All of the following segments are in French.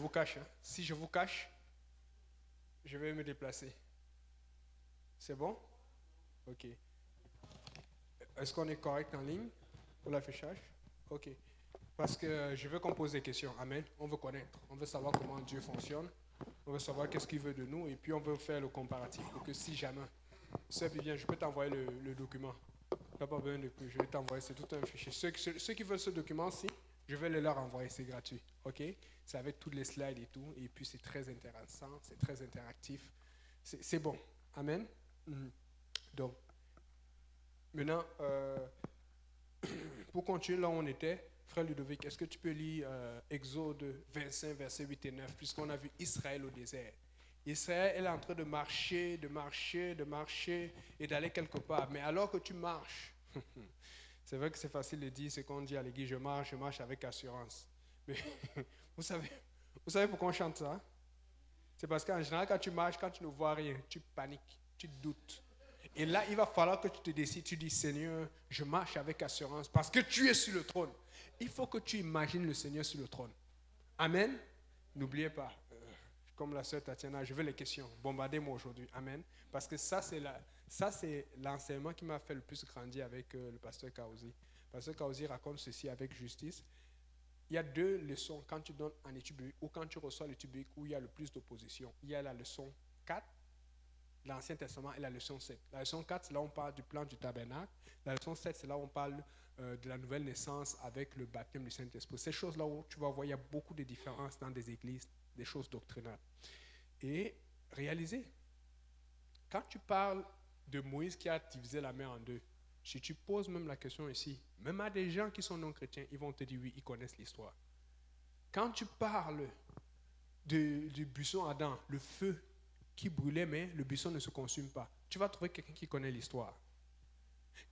vous cache. Hein. Si je vous cache, je vais me déplacer. C'est bon? Ok. Est-ce qu'on est correct en ligne pour l'affichage? Ok. Parce que je veux qu'on pose des questions. Amen. On veut connaître. On veut savoir comment Dieu fonctionne. On veut savoir qu'est-ce qu'il veut de nous. Et puis on veut faire le comparatif pour que si jamais, Sœur Viviane, je peux t'envoyer le document. Tu n'as pas besoin de plus. Je vais t'envoyer. C'est tout un fichier. Ceux qui veulent ce document-ci, je vais le leur envoyer. C'est gratuit. Ok? C'est avec tous les slides et tout. Et puis c'est très intéressant. C'est très interactif. C'est bon. Amen. Donc, maintenant, pour continuer là où on était, Frère Ludovic, est-ce que tu peux lire Exode 25, versets 8 et 9, puisqu'on a vu Israël au désert. Israël, elle est en train de marcher et d'aller quelque part. Mais alors que tu marches, c'est vrai que c'est facile de dire ce qu'on dit à l'église, je marche avec assurance. Mais vous savez pourquoi on chante ça? C'est parce qu'en général, quand tu marches, quand tu ne vois rien, tu paniques, tu doutes. Et là, il va falloir que tu te décides, tu dis, Seigneur, je marche avec assurance parce que tu es sur le trône. Il faut que tu imagines le Seigneur sur le trône. Amen. N'oubliez pas, comme la sœur Tatiana, je veux les questions. Bombardez-moi aujourd'hui. Amen. Parce que ça, c'est l'enseignement qui m'a fait le plus grandir avec le pasteur Kaouzi. Le pasteur Kaouzi raconte ceci avec justice. Il y a deux leçons quand tu donnes en étude biblique ou quand tu reçois l'étude biblique où il y a le plus d'opposition. Il y a la leçon 4, l'Ancien Testament, et la leçon 7. La leçon 4, c'est là où on parle du plan du tabernacle. La leçon 7, c'est là où on parle de la nouvelle naissance avec le baptême du Saint-Esprit. Ces choses-là où tu vas voir, il y a beaucoup de différences dans des églises, des choses doctrinales. Et réalisez, quand tu parles de Moïse qui a divisé la mer en deux, si tu poses même la question ici, même à des gens qui sont non chrétiens, ils vont te dire oui, ils connaissent l'histoire. Quand tu parles du buisson Adam, le feu qui brûlait, mais le buisson ne se consume pas, tu vas trouver quelqu'un qui connaît l'histoire.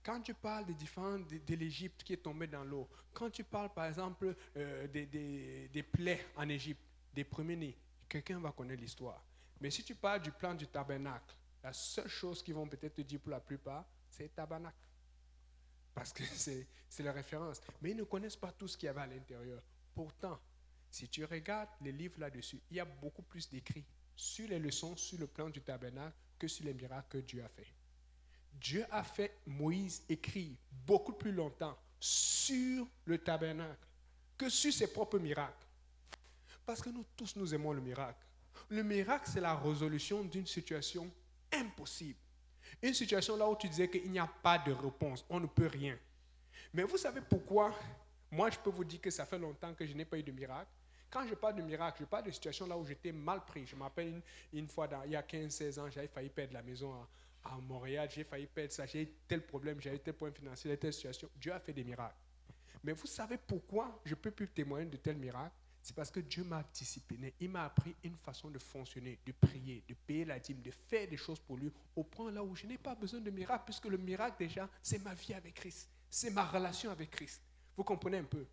Quand tu parles de l'Égypte qui est tombée dans l'eau, quand tu parles par exemple des plaies en Égypte, des premiers-nés, quelqu'un va connaître l'histoire. Mais si tu parles du plan du tabernacle, la seule chose qu'ils vont peut-être te dire pour la plupart, c'est le tabernacle. Parce que c'est la référence. Mais ils ne connaissent pas tout ce qu'il y avait à l'intérieur. Pourtant, si tu regardes les livres là-dessus, il y a beaucoup plus d'écrits sur les leçons, sur le plan du tabernacle, que sur les miracles que Dieu a fait. Dieu a fait Moïse écrire beaucoup plus longtemps sur le tabernacle que sur ses propres miracles. Parce que nous tous, nous aimons le miracle. Le miracle, c'est la résolution d'une situation impossible. Une situation là où tu disais qu'il n'y a pas de réponse, on ne peut rien. Mais vous savez pourquoi? Moi, je peux vous dire que ça fait longtemps que je n'ai pas eu de miracle. Quand je parle de miracle, je parle de situations là où j'étais mal pris. Je m'appelle une fois, il y a 15-16 ans, j'avais failli perdre la maison à Montréal, j'ai failli perdre ça, j'ai eu tel problème, j'ai eu tel point financier, telle situation. Dieu a fait des miracles. Mais vous savez pourquoi je ne peux plus témoigner de tels miracles? C'est parce que Dieu m'a discipliné. Il m'a appris une façon de fonctionner, de prier, de payer la dîme, de faire des choses pour lui, au point là où je n'ai pas besoin de miracle, puisque le miracle déjà, c'est ma vie avec Christ. C'est ma relation avec Christ. Vous comprenez un peu?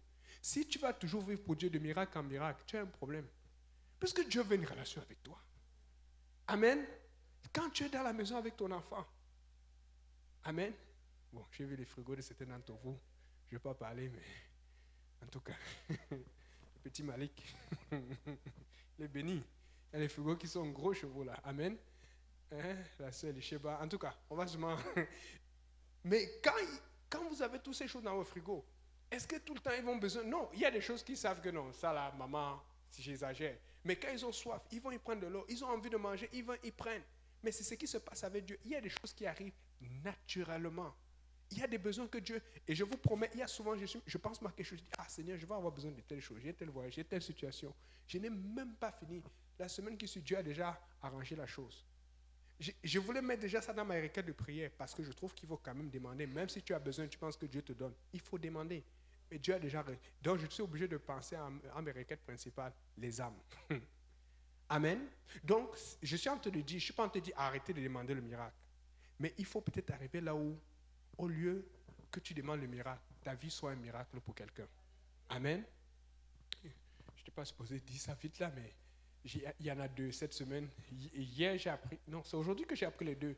Si tu vas toujours vivre pour Dieu de miracle en miracle, tu as un problème. Puisque Dieu veut une relation avec toi. Amen. Quand tu es dans la maison avec ton enfant. Amen. Bon, j'ai vu les frigos de certains d'entre vous. Je ne vais pas parler, mais en tout cas, le petit Malik, il est béni. Il y a les frigos qui sont gros chevaux là. Amen. Hein? La sœur, les Sheba. En tout cas, on va se mentir. Mais quand vous avez toutes ces choses dans vos frigos, est-ce que tout le temps ils vont besoin? Non, il y a des choses qu'ils savent que non. Ça là, maman, si j'exagère. Mais quand ils ont soif, ils vont y prendre de l'eau. Ils ont envie de manger, ils vont y prendre. Mais c'est ce qui se passe avec Dieu. Il y a des choses qui arrivent naturellement. Il y a des besoins que Dieu... Et je vous promets, il y a souvent, je pense à quelque chose, je dis, ah Seigneur, je vais avoir besoin de telle chose, j'ai tel voyage, j'ai telle situation. Je n'ai même pas fini. La semaine qui suit, Dieu a déjà arrangé la chose. Je voulais mettre déjà ça dans ma requête de prière parce que je trouve qu'il faut quand même demander. Même si tu as besoin, tu penses que Dieu te donne. Il faut demander. Mais Dieu a déjà... Donc je suis obligé de penser à mes requêtes principales, les âmes. Amen. Donc, je suis en train de dire, je ne suis pas en train de dire arrêtez de demander le miracle. Mais il faut peut-être arriver là où, au lieu que tu demandes le miracle, ta vie soit un miracle pour quelqu'un. Amen. Je n'étais pas supposé dire ça vite là, mais il y en a deux cette semaine. Hier, j'ai appris, non, c'est aujourd'hui que j'ai appris les deux.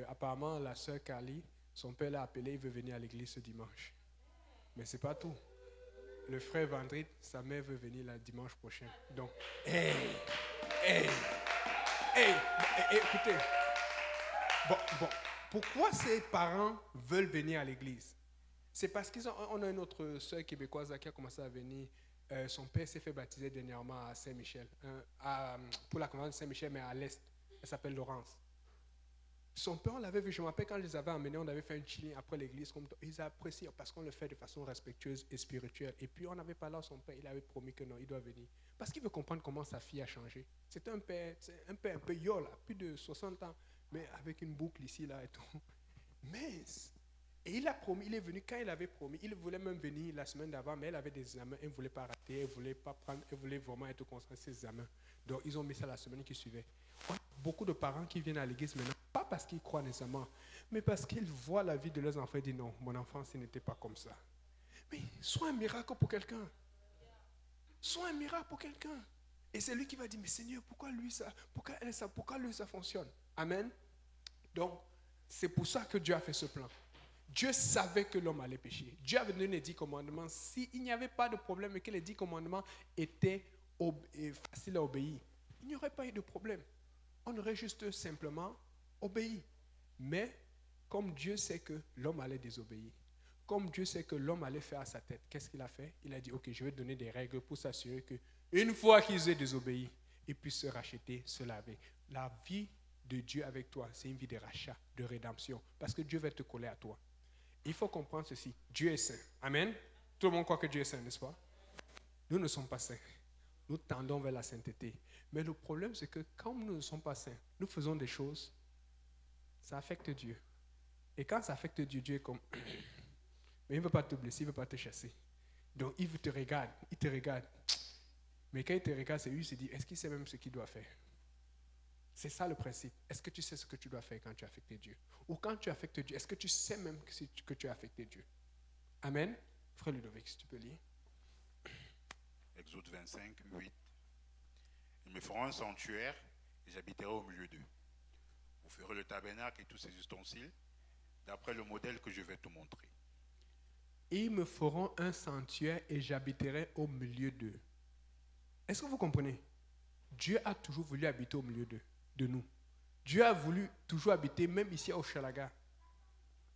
Apparemment, la sœur Carly, son père l'a appelé, il veut venir à l'église ce dimanche. Mais ce n'est pas tout. Le frère Vandrit, sa mère veut venir là dimanche prochain. Donc, hey, hey, hey, écoutez. Bon, pourquoi ces parents veulent venir à l'église? C'est parce qu'on a une autre soeur québécoise là, qui a commencé à venir. Son père s'est fait baptiser dernièrement à Saint-Michel, pour la convention de Saint-Michel, mais à l'est. Elle s'appelle Laurence. Son père, on l'avait vu, je me rappelle quand je les avais emmenés, on avait fait un chilling après l'église. Ils apprécient parce qu'on le fait de façon respectueuse et spirituelle. Et puis on n'avait pas là son père, il avait promis que non, il doit venir. Parce qu'il veut comprendre comment sa fille a changé. C'est un père un peu yol, plus de 60 ans, mais avec une boucle ici, là et tout. Mais, et il a promis, il est venu quand il avait promis. Il voulait même venir la semaine d'avant, mais elle avait des examens, elle ne voulait pas rater, elle ne voulait pas prendre, elle voulait vraiment être concentrée sur ses examens. Donc ils ont mis ça la semaine qui suivait. On a beaucoup de parents qui viennent à l'église maintenant, pas parce qu'ils croient nécessairement, mais parce qu'ils voient la vie de leurs enfants et disent non, mon enfant, ce n'était pas comme ça. Mais sois un miracle pour quelqu'un. Sois un miracle pour quelqu'un. Et c'est lui qui va dire, mais Seigneur, pourquoi lui ça, pourquoi elle ça, pourquoi lui ça fonctionne? Amen. Donc, c'est pour ça que Dieu a fait ce plan. Dieu savait que l'homme allait pécher. Dieu avait donné les 10 commandements. S'il n'y avait pas de problème et que les 10 commandements étaient faciles à obéir, il n'y aurait pas eu de problème. On aurait juste simplement obéi. Mais comme Dieu sait que l'homme allait désobéir, comme Dieu sait que l'homme allait faire à sa tête, qu'est-ce qu'il a fait? Il a dit, ok, je vais donner des règles pour s'assurer qu'une fois qu'ils aient désobéi, ils puissent se racheter, se laver. La vie de Dieu avec toi, c'est une vie de rachat, de rédemption, parce que Dieu va te coller à toi. Il faut comprendre ceci, Dieu est saint. Amen. Tout le monde croit que Dieu est saint, n'est-ce pas? Nous ne sommes pas saints. Nous tendons vers la sainteté. Mais le problème, c'est que quand nous ne sommes pas saints, nous faisons des choses, ça affecte Dieu. Et quand ça affecte Dieu, Dieu est comme, mais il ne veut pas te blesser, il ne veut pas te chasser. Donc il te regarde, il te regarde. Mais quand il te regarde, c'est lui qui se dit, est-ce qu'il sait même ce qu'il doit faire? C'est ça le principe. Est-ce que tu sais ce que tu dois faire quand tu affectes Dieu? Ou quand tu affectes Dieu, est-ce que tu sais même que tu as affecté Dieu? Amen. Frère Ludovic, si tu peux lire. Exode 25, 8. Ils me feront un sanctuaire et j'habiterai au milieu d'eux. Vous ferez le tabernacle et tous ses ustensiles d'après le modèle que je vais te montrer. Ils me feront un sanctuaire et j'habiterai au milieu d'eux. Est-ce que vous comprenez? Dieu a toujours voulu habiter au milieu de nous. Dieu a voulu toujours habiter, même ici au Chalaga.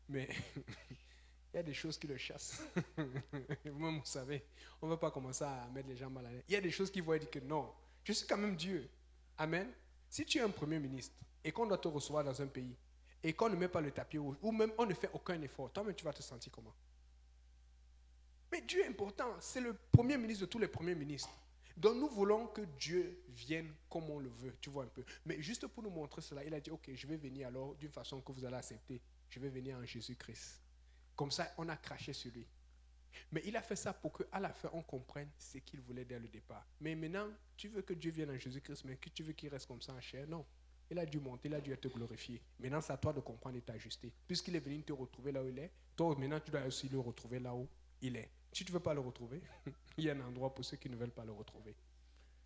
Mais il y a des choses qui le chassent. Vous-même, vous savez, on ne va pas commencer à mettre les gens mal à l'aise. Il y a des choses qui vont dire que non, je suis quand même Dieu. Amen. Si tu es un premier ministre et qu'on doit te recevoir dans un pays et qu'on ne met pas le tapis rouge, ou même on ne fait aucun effort, toi-même tu vas te sentir comment? Mais Dieu est important. C'est le premier ministre de tous les premiers ministres. Donc nous voulons que Dieu vienne comme on le veut, tu vois un peu. Mais juste pour nous montrer cela, il a dit, ok, je vais venir alors d'une façon que vous allez accepter. Je vais venir en Jésus-Christ. Comme ça, on a craché sur lui. Mais il a fait ça pour qu'à la fin, on comprenne ce qu'il voulait dès le départ. Mais maintenant, tu veux que Dieu vienne en Jésus-Christ, mais que tu veux qu'il reste comme ça en chair? Non. Il a dû monter, il a dû être glorifié. Maintenant, c'est à toi de comprendre et t'ajuster. Puisqu'il est venu te retrouver là où il est, toi, maintenant, tu dois aussi le retrouver là où il est. Si tu ne veux pas le retrouver, il y a un endroit pour ceux qui ne veulent pas le retrouver.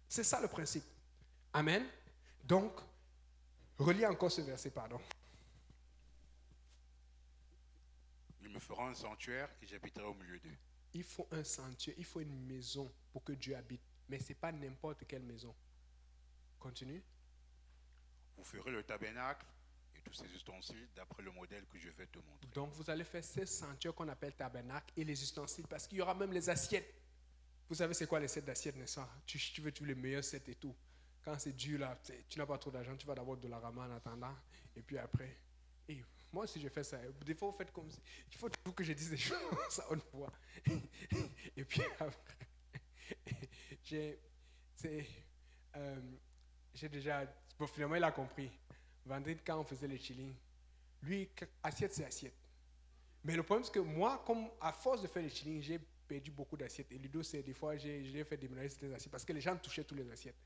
C'est ça le principe. Amen. Donc, relis encore ce verset, pardon. Ils me feront un sanctuaire et j'habiterai au milieu d'eux. Il faut un sanctuaire, il faut une maison pour que Dieu habite. Mais ce n'est pas n'importe quelle maison. Continue. Vous ferez le tabernacle et tous ses ustensiles d'après le modèle que je vais te montrer. Donc vous allez faire ces sanctuaires qu'on appelle tabernacle et les ustensiles, parce qu'il y aura même les assiettes. Vous savez c'est quoi les sets d'assiettes, n'est-ce pas? Tu veux les meilleurs sets et tout. Quand c'est dur là, tu n'as pas trop d'argent, tu vas d'abord de la ramener en attendant. Et puis après, moi aussi je fais ça. Des fois vous faites comme ça. Il faut toujours que je dise des choses à haute voix. Et puis après, j'ai déjà... Bon, finalement il a compris. Vendredi quand on faisait les chillings, lui, assiette c'est assiette. Mais le problème c'est que moi, comme à force de faire les chillings, j'ai perdu beaucoup d'assiettes. Et Ludo, c'est des fois, je l'ai fait déménager ces assiettes parce que les gens touchaient toutes les assiettes.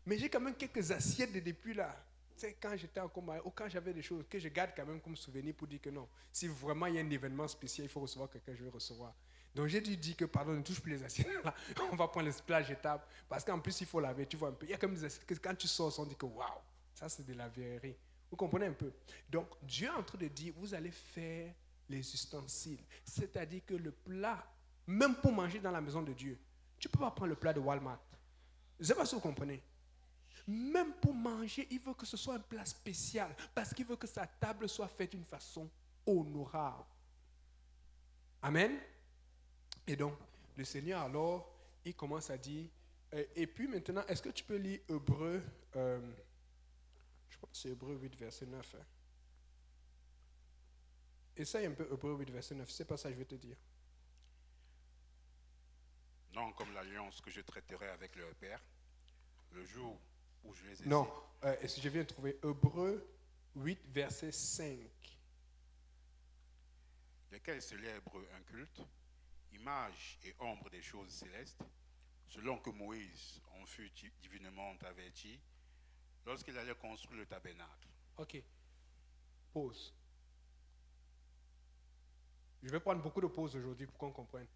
Mais j'ai quand même quelques assiettes de depuis là. Tu sais, quand j'étais encore marié, ou quand j'avais des choses que je garde quand même comme souvenir pour dire que non, si vraiment il y a un événement spécial, il faut recevoir quelqu'un, je vais recevoir. Donc j'ai dû dire que pardon, ne touche plus les assiettes là. On va prendre les plats jetables. Parce qu'en plus, il faut laver, tu vois un peu. Il y a quand même des assiettes que quand tu sors, on dit que waouh, ça c'est de la verrerie. Vous comprenez un peu? Donc Dieu est en train de dire, vous allez faire les ustensiles. C'est-à-dire que le plat Même pour manger dans la maison de Dieu, tu ne peux pas prendre le plat de Walmart. Je ne sais pas si vous comprenez. Même pour manger, il veut que ce soit un plat spécial parce qu'il veut que sa table soit faite d'une façon honorable. Amen. Et donc, le Seigneur alors, il commence à dire, et puis maintenant, est-ce que tu peux lire Hébreux, je crois que c'est Hébreux 8, verset 9. Essaye un peu Hébreux 8, verset 9, c'est pas ça que je vais te dire. Non, comme l'alliance que je traiterai avec leur père, le jour où je les ai... Non, je viens de trouver Hébreux 8, verset 5. Lesquels célèbrent un culte, image et ombre des choses célestes, selon que Moïse en fut divinement averti lorsqu'il allait construire le tabernacle. Ok, pause. Je vais prendre beaucoup de pauses aujourd'hui pour qu'on comprenne.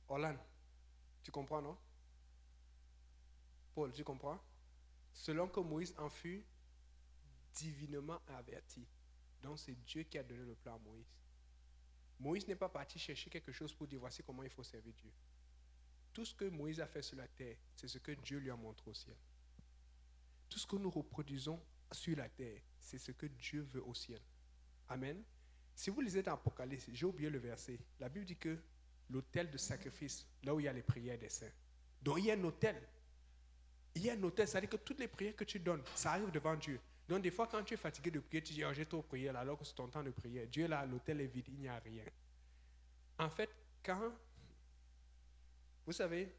Orlan, tu comprends, non? Paul, tu comprends? Selon que Moïse en fut divinement averti. Donc c'est Dieu qui a donné le plan à Moïse. Moïse n'est pas parti chercher quelque chose pour dire voici comment il faut servir Dieu. Tout ce que Moïse a fait sur la terre, c'est ce que Dieu lui a montré au ciel. Tout ce que nous reproduisons sur la terre, c'est ce que Dieu veut au ciel. Amen. Si vous lisez dans Apocalypse, j'ai oublié le verset, la Bible dit que l'autel de sacrifice, là où il y a les prières des saints. Donc il y a un autel. Il y a un autel, c'est-à-dire que toutes les prières que tu donnes, ça arrive devant Dieu. Donc des fois quand tu es fatigué de prier, tu dis, oh, j'ai trop prié là, alors que c'est ton temps de prière. Dieu est là, l'autel est vide, il n'y a rien. En fait, quand, vous savez,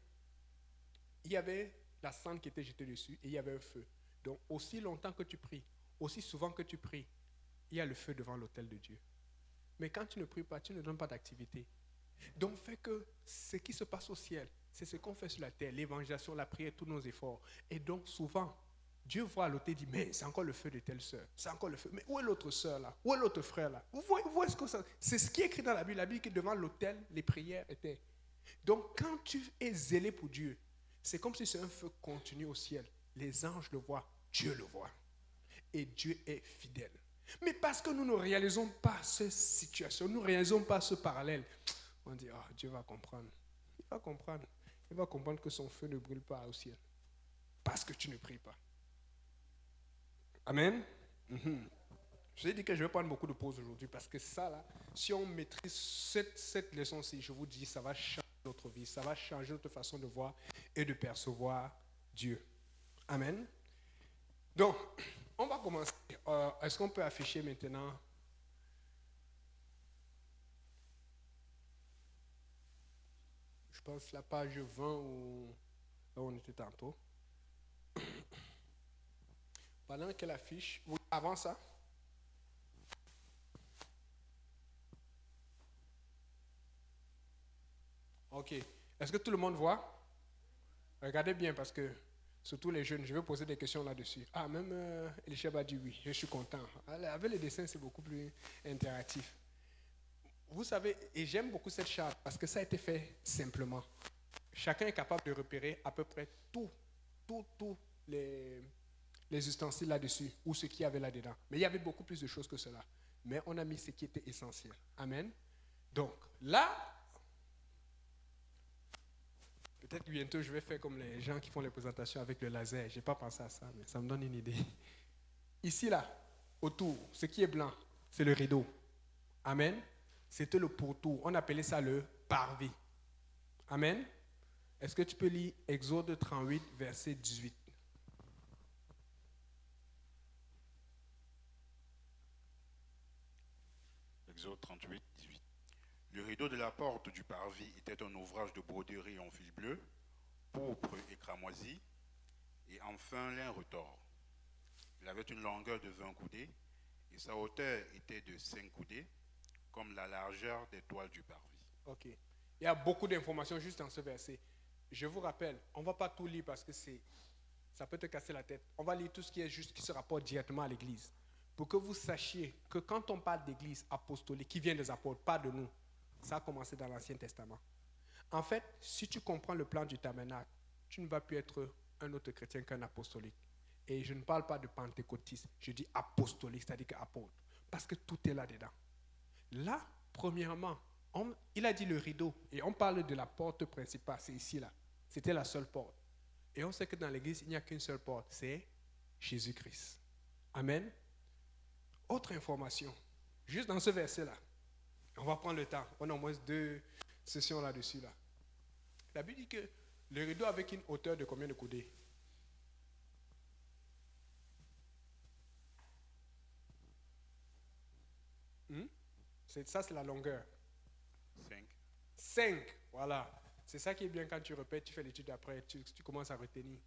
il y avait la cendre qui était jetée dessus et il y avait un feu. Donc aussi longtemps que tu pries, aussi souvent que tu pries, il y a le feu devant l'autel de Dieu. Mais quand tu ne pries pas, tu ne donnes pas d'activité. Donc, fait que ce qui se passe au ciel, c'est ce qu'on fait sur la terre, l'évangélisation, la prière, tous nos efforts. Et donc, souvent, Dieu voit à l'autel et dit, mais c'est encore le feu de telle sœur, c'est encore le feu. Mais où est l'autre sœur là? Où est l'autre frère là? Vous voyez ce que ça... C'est ce qui est écrit dans la Bible que devant l'autel, les prières étaient. Donc, quand tu es zélé pour Dieu, c'est comme si c'est un feu continu au ciel. Les anges le voient, Dieu le voit. Et Dieu est fidèle. Mais parce que nous ne réalisons pas cette situation, nous ne réalisons pas ce parallèle, on dit, oh, Dieu va comprendre. Il va comprendre. Il va comprendre que son feu ne brûle pas au ciel. Parce que tu ne pries pas. Amen. Je vous ai dit que je vais prendre beaucoup de pauses aujourd'hui parce que ça, là, si on maîtrise cette leçon-ci, je vous dis, ça va changer notre vie, ça va changer notre façon de voir et de percevoir Dieu. Amen. Donc, on va commencer. Est-ce qu'on peut afficher maintenant? Je pense la page 20 où on était tantôt. Pendant qu'elle affiche, oui, avant ça. Ok. Est-ce que tout le monde voit? Regardez bien parce que, surtout les jeunes, je vais poser des questions là-dessus. Ah, même Elishab a dit oui, je suis content. Avec les dessins, c'est beaucoup plus interactif. Vous savez, et j'aime beaucoup cette charte parce que ça a été fait simplement. Chacun est capable de repérer à peu près tous les ustensiles là-dessus ou ce qu'il y avait là-dedans. Mais il y avait beaucoup plus de choses que cela. Mais on a mis ce qui était essentiel. Amen. Donc, là, peut-être que bientôt je vais faire comme les gens qui font les présentations avec le laser. Je n'ai pas pensé à ça, mais ça me donne une idée. Ici, là, autour, ce qui est blanc, c'est le rideau. Amen. C'était le pourtour. On appelait ça le parvis. Amen. Est-ce que tu peux lire Exode 38, verset 18? Exode 38, 18. Le rideau de la porte du parvis était un ouvrage de broderie en fil bleu, pourpre et cramoisi, et en fin lin retors. Il avait une longueur de 20 coudées, et sa hauteur était de 5 coudées, comme la largeur des toiles du parvis. Ok. Il y a beaucoup d'informations juste dans ce verset. Je vous rappelle, on ne va pas tout lire parce que ça peut te casser la tête. On va lire tout ce qui est juste qui se rapporte directement à l'église. Pour que vous sachiez que quand on parle d'église apostolique, qui vient des apôtres, pas de nous, ça a commencé dans l'Ancien Testament. En fait, si tu comprends le plan du tabernacle, tu ne vas plus être un autre chrétien qu'un apostolique. Et je ne parle pas de pentecôtiste, je dis apostolique, c'est-à-dire qu'apôtre. Parce que tout est là-dedans. Là, Premièrement, il a dit le rideau, et on parle de la porte principale, c'est ici là. C'était la seule porte. Et on sait que dans l'église, il n'y a qu'une seule porte, c'est Jésus-Christ. Amen. Autre information, juste dans ce verset-là, on va prendre le temps, on a au moins 2 sessions là-dessus là. La Bible dit que le rideau avec une hauteur de combien de coudées? Ça, c'est la longueur. 5, voilà. C'est ça qui est bien quand tu répètes, tu fais l'étude après, tu commences à retenir.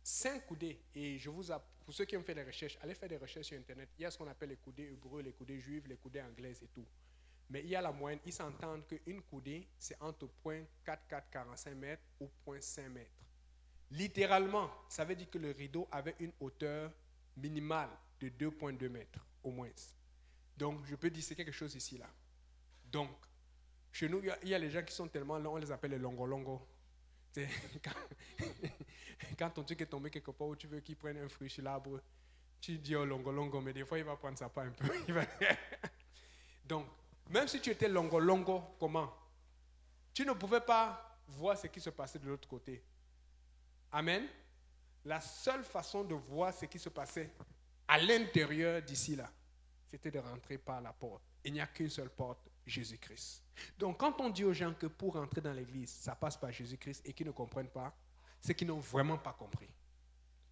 5 coudées. Et pour ceux qui ont fait des recherches, allez faire des recherches sur Internet. Il y a ce qu'on appelle les coudées hébreux, les coudées juives, les coudées anglaises et tout. Mais il y a la moyenne. Ils s'entendent qu'une coudée, c'est entre 0.4445 mètres ou 0.5 mètres. Littéralement, ça veut dire que le rideau avait une hauteur minimale de 2.2 mètres au moins. Donc, je peux dire c'est quelque chose ici là. Donc, chez nous, il y a les gens qui sont tellement longs, on les appelle les longo-longo. Quand ton truc est tombé quelque part où tu veux qu'il prenne un fruit sur l'arbre, tu dis oh longo-longo, mais des fois il va prendre sa part un peu. Donc, même si tu étais longo-longo, comment? Tu ne pouvais pas voir ce qui se passait de l'autre côté. Amen. La seule façon de voir ce qui se passait à l'intérieur d'ici là, c'était de rentrer par la porte. Il n'y a qu'une seule porte, Jésus-Christ. Donc, quand on dit aux gens que pour rentrer dans l'église, ça passe par Jésus-Christ et qu'ils ne comprennent pas, c'est qu'ils n'ont vraiment pas compris.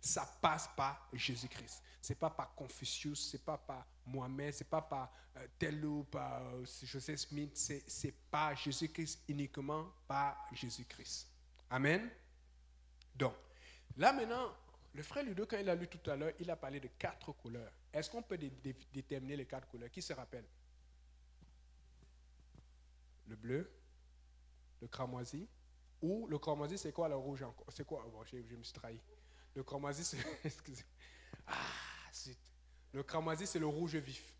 Ça passe par Jésus-Christ. Ce n'est pas par Confucius, ce n'est pas par Mohamed, ce n'est pas par tel ou par Joseph Smith, c'est par Jésus-Christ, uniquement par Jésus-Christ. Amen. Donc, là maintenant, le frère Ludo, quand il a lu tout à l'heure, il a parlé de 4 couleurs. Est-ce qu'on peut déterminer les 4 couleurs? Qui se rappelle? Le bleu, le cramoisi, ou le cramoisi, c'est quoi le rouge encore? C'est quoi? Bon, je me suis trahi. Le cramoisi, c'est... Excusez. Le cramoisi, c'est le rouge vif.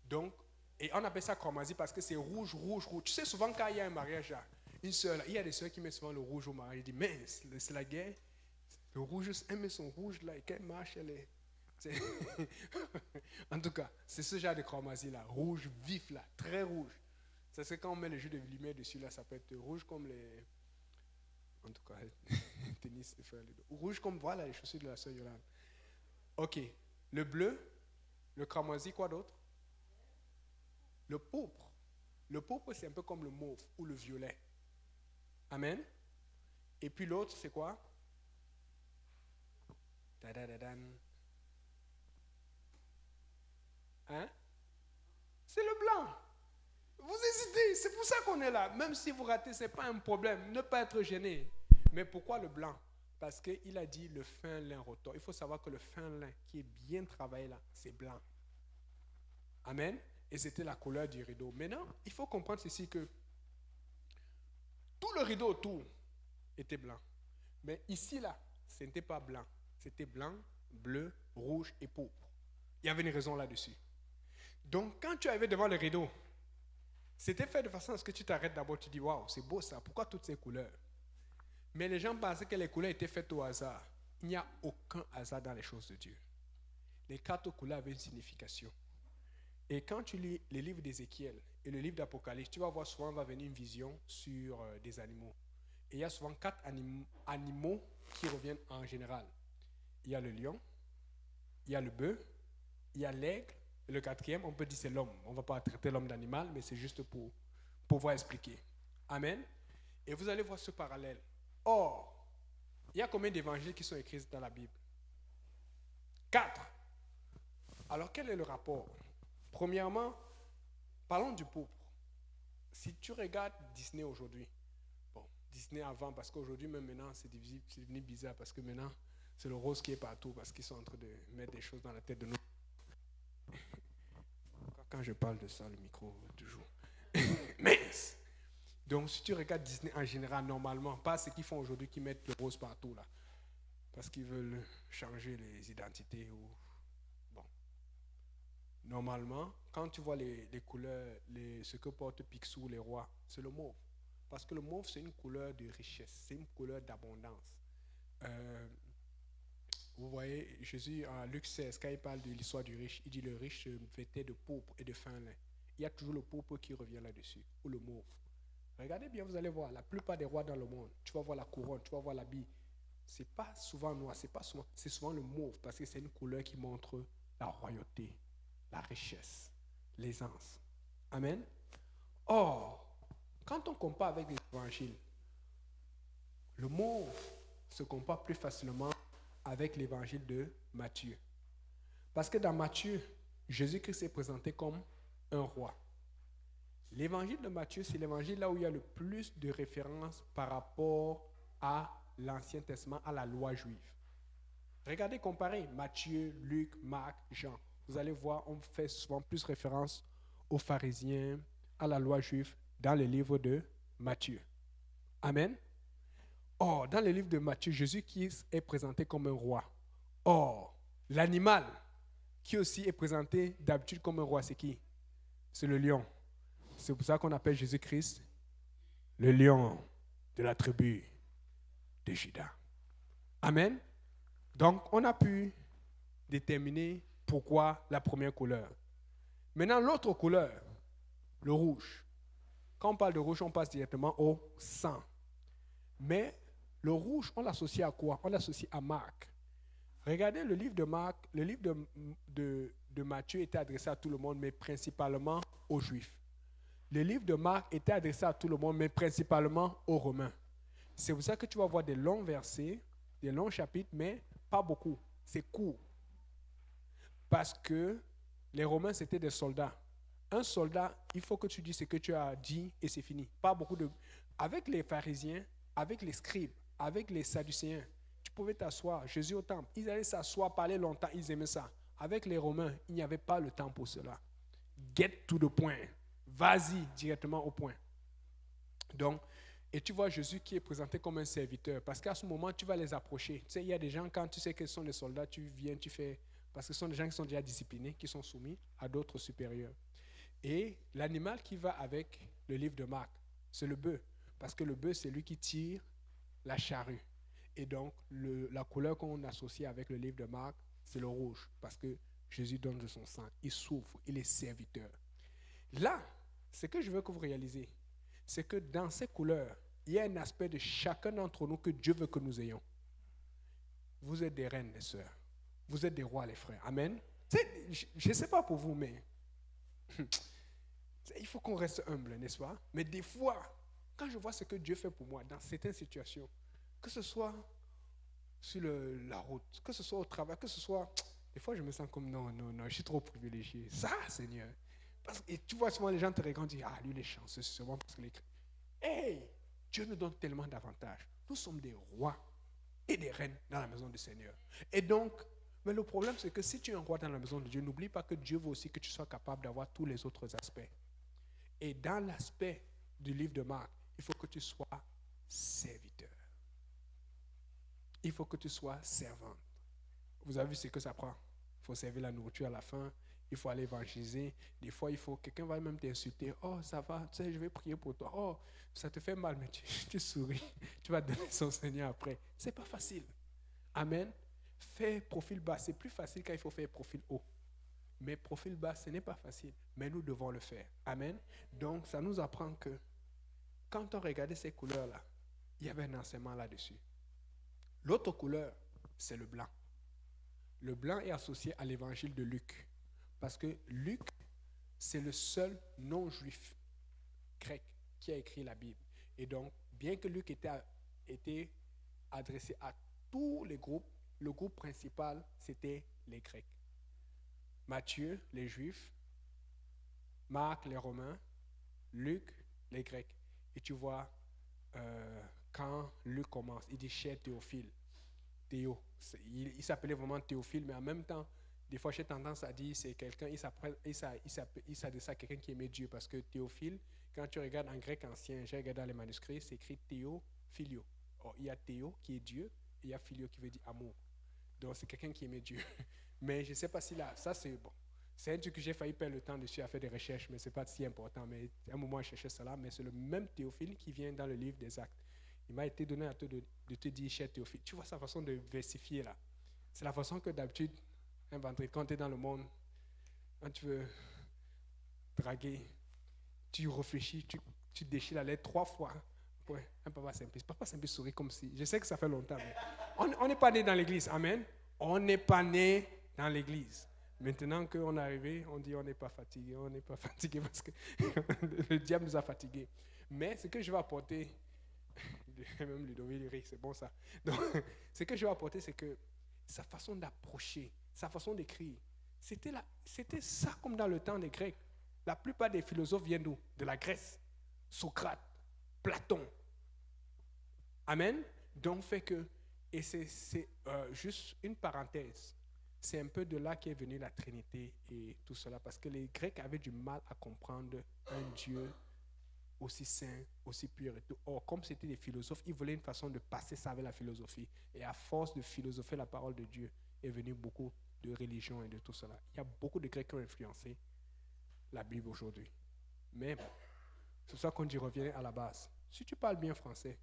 Donc, et on appelle ça cramoisi parce que c'est rouge, rouge, rouge. Tu sais, souvent, quand il y a un mariage, là, une sœur, il y a des sœurs qui mettent souvent le rouge au mariage. Ils disent, mais c'est la guerre. Le rouge, elle met son rouge là, et quand elle marche, elle est... En tout cas, c'est ce genre de cramoisi là, rouge vif là, très rouge. C'est quand on met le jus de lumière dessus là, ça peut être rouge comme les... En tout cas, tennis, rouge comme, voilà, les chaussures de la sœur Yolande. Ok, le bleu, le cramoisi, quoi d'autre? Le pourpre. Le pourpre, c'est un peu comme le mauve ou le violet. Amen. Et puis l'autre, c'est quoi? Hein? C'est le blanc. Vous hésitez, c'est pour ça qu'on est là. Même si vous ratez, ce n'est pas un problème. Ne pas être gêné. Mais pourquoi le blanc? Parce qu'il a dit le fin lin retors. Il faut savoir que le fin lin qui est bien travaillé là, c'est blanc. Amen. Et c'était la couleur du rideau. Maintenant, il faut comprendre ceci que tout le rideau autour était blanc. Mais ici là, ce n'était pas blanc. C'était blanc, bleu, rouge et pourpre. Il y avait une raison là-dessus. Donc, quand tu arrives devant le rideau, c'était fait de façon à ce que tu t'arrêtes d'abord, tu dis, waouh, c'est beau ça, pourquoi toutes ces couleurs? Mais les gens pensaient que les couleurs étaient faites au hasard. Il n'y a aucun hasard dans les choses de Dieu. Les 4 couleurs avaient une signification. Et quand tu lis les livres d'Ézéchiel et le livre d'Apocalypse, tu vas voir souvent va venir une vision sur des animaux. Et il y a souvent 4 animaux qui reviennent en général. Il y a le lion, il y a le bœuf, il y a l'aigle, et le 4e, on peut dire c'est l'homme. On ne va pas traiter l'homme d'animal, mais c'est juste pour pouvoir expliquer. Amen. Et vous allez voir ce parallèle. Or, il y a combien d'évangiles qui sont écrits dans la Bible? 4. Alors, quel est le rapport? Premièrement, parlons du pourpre. Si tu regardes Disney aujourd'hui, bon, Disney avant, parce qu'aujourd'hui, même maintenant, c'est devenu bizarre, parce que maintenant, c'est le rose qui est partout, parce qu'ils sont en train de mettre des choses dans la tête de nous. Quand je parle de ça, le micro, toujours. Mince! Donc, si tu regardes Disney en général, normalement, pas ce qu'ils font aujourd'hui, qui mettent le rose partout, là. Parce qu'ils veulent changer les identités ou... Bon. Normalement, quand tu vois les couleurs, ce que portent Picsou, les rois, c'est le mauve. Parce que le mauve, c'est une couleur de richesse, c'est une couleur d'abondance. Vous voyez, Jésus, en Luc 16, quand il parle de l'histoire du riche, il dit le riche se vêtait de pourpre et de fin lin. il y a toujours le pourpre qui revient là-dessus, ou le mauve. Regardez bien, vous allez voir, la plupart des rois dans le monde, tu vas voir la couronne, tu vas voir l'habit. C'est pas souvent noir, c'est souvent le mauve, parce que c'est une couleur qui montre la royauté, la richesse, l'aisance. Amen. Or, quand on compare avec les évangiles, le mauve se compare plus facilement avec l'évangile de Matthieu. Parce que dans Matthieu, Jésus-Christ est présenté comme un roi. L'évangile de Matthieu, c'est l'évangile là où il y a le plus de références par rapport à l'Ancien Testament, à la loi juive. Regardez, comparez Matthieu, Luc, Marc, Jean. Vous allez voir, on fait souvent plus référence aux pharisiens, à la loi juive, dans le livre de Matthieu. Amen. Or, dans le livre de Matthieu, Jésus-Christ est présenté comme un roi. Or, l'animal qui aussi est présenté d'habitude comme un roi, c'est qui? C'est le lion. C'est pour ça qu'on appelle Jésus-Christ le lion de la tribu de Juda. Amen. Donc, on a pu déterminer pourquoi la première couleur. Maintenant, l'autre couleur, le rouge. Quand on parle de rouge, on passe directement au sang. Mais le rouge, on l'associe à quoi? On l'associe à Marc. Regardez le livre de Marc, le livre de Matthieu était adressé à tout le monde, mais principalement aux Juifs. Le livre de Marc était adressé à tout le monde, mais principalement aux Romains. C'est pour ça que tu vas voir des longs versets, des longs chapitres, mais pas beaucoup. C'est court. Parce que les Romains, c'était des soldats. Un soldat, il faut que tu dises ce que tu as dit et c'est fini. Pas beaucoup de... Avec les pharisiens, avec les scribes, avec les sadducéens, tu pouvais t'asseoir. Jésus au temple, ils allaient s'asseoir, parler longtemps, ils aimaient ça. Avec les Romains, il n'y avait pas le temps pour cela. Get to the point. Vas-y directement au point. Donc, et tu vois Jésus qui est présenté comme un serviteur. Parce qu'à ce moment, tu vas les approcher. Tu sais, il y a des gens, quand tu sais que ce sont des soldats, tu viens, tu fais... Parce que ce sont des gens qui sont déjà disciplinés, qui sont soumis à d'autres supérieurs. Et l'animal qui va avec le livre de Marc, c'est le bœuf. Parce que le bœuf, c'est lui qui tire la charrue. Et donc, la couleur qu'on associe avec le livre de Marc, c'est le rouge. Parce que Jésus donne de son sang. Il souffre, il est serviteur. Là, ce que je veux que vous réalisez, c'est que dans ces couleurs, il y a un aspect de chacun d'entre nous que Dieu veut que nous ayons. Vous êtes des reines, les sœurs. Vous êtes des rois, les frères. Amen. Je ne sais pas pour vous, mais il faut qu'on reste humble, n'est-ce pas? Mais des fois, quand je vois ce que Dieu fait pour moi dans certaines situations, que ce soit sur la route, que ce soit au travail, que ce soit... Des fois, je me sens comme non, je suis trop privilégié. Ça, Seigneur. Et tu vois souvent les gens te regardent et disent, ah, lui, il est chanceux, c'est seulement parce qu'il est... Hey, Dieu nous donne tellement d'avantages. Nous sommes des rois et des reines dans la maison du Seigneur. Et donc, mais le problème, c'est que si tu es un roi dans la maison de Dieu, n'oublie pas que Dieu veut aussi que tu sois capable d'avoir tous les autres aspects. Et dans l'aspect du livre de Marc, il faut que tu sois serviteur. Il faut que tu sois servante. Vous avez vu ce que ça prend? Il faut servir la nourriture à la fin. Il faut aller évangéliser. Des fois, quelqu'un va même t'insulter. Oh, ça va, tu sais, je vais prier pour toi. Oh, ça te fait mal, mais tu souris. Tu vas donner son Seigneur après. C'est pas facile. Amen. Faire profil bas, c'est plus facile quand il faut faire profil haut. Mais profil bas, ce n'est pas facile. Mais nous devons le faire. Amen. Donc, ça nous apprend que quand on regardait ces couleurs-là, il y avait un enseignement là-dessus. L'autre couleur, c'est le blanc. Le blanc est associé à l'évangile de Luc. Parce que Luc, c'est le seul non-juif grec qui a écrit la Bible. Et donc, bien que Luc était adressé à tous les groupes, le groupe principal, c'était les Grecs. Matthieu, les Juifs. Marc, les Romains. Luc, les Grecs. Et tu vois, quand Luc commence, il dit « cher Théophile ». Théo. Il s'appelait vraiment Théophile, mais en même temps, des fois, j'ai tendance à dire c'est quelqu'un, il s'adresse à quelqu'un qui aimait Dieu. Parce que Théophile, quand tu regardes en grec ancien, j'ai regardé dans les manuscrits, c'est écrit Théo, Philio. Or, il y a Théo qui est Dieu, et il y a Philio qui veut dire amour. Donc, c'est quelqu'un qui aimait Dieu. Mais je ne sais pas si là, ça c'est bon. C'est un truc que j'ai failli perdre le temps dessus à faire des recherches, mais ce n'est pas si important. Mais à un moment, je cherchais cela, mais c'est le même Théophile qui vient dans le livre des Actes. Il m'a été donné à toi de te dire, cher Théophile. Tu vois sa façon de versifier là. C'est la façon que d'habitude, quand tu es dans le monde, quand tu veux draguer, tu réfléchis, tu déchires la lettre 3 fois. Ouais, un papa Simplice. Papa Simplice sourit comme si. Je sais que ça fait longtemps, mais on n'est pas né dans l'église. Amen. On n'est pas né dans l'église. Maintenant qu'on est arrivé, on dit on n'est pas fatigué. On n'est pas fatigué parce que le diable nous a fatigués. Mais ce que je vais apporter, même Ludovic rit, c'est bon ça. Donc, ce que je vais apporter, c'est que sa façon d'approcher, sa façon d'écrire, c'était ça comme dans le temps des Grecs. La plupart des philosophes viennent d'où? De la Grèce. Socrate, Platon. Amen. Donc, fait que, et c'est juste une parenthèse, c'est un peu de là qu'est venue la Trinité et tout cela, parce que les Grecs avaient du mal à comprendre un Dieu aussi saint, aussi pur et tout. Or, comme c'était des philosophes, ils voulaient une façon de passer ça avec la philosophie. Et à force de philosopher la parole de Dieu, est venu beaucoup de religions et de tout cela. Il y a beaucoup de Grecs qui ont influencé la Bible aujourd'hui. Mais bon, c'est pour ça qu'on dit revient à la base. Si tu parles bien français,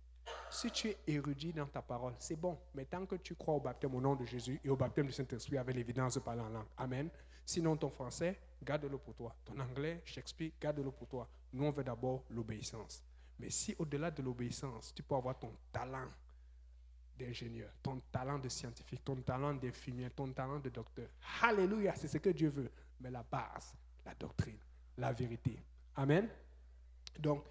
si tu es érudit dans ta parole, c'est bon. Mais tant que tu crois au baptême au nom de Jésus et au baptême du Saint-Esprit avec l'évidence de parler en langue. Amen. Sinon, ton français, garde-le pour toi. Ton anglais, Shakespeare, garde-le pour toi. Nous, on veut d'abord l'obéissance. Mais si au-delà de l'obéissance, tu peux avoir ton talent d'ingénieur, ton talent de scientifique, ton talent d'infirmier, ton talent de docteur. Alléluia, c'est ce que Dieu veut. Mais la base, la doctrine, la vérité. Amen. Donc,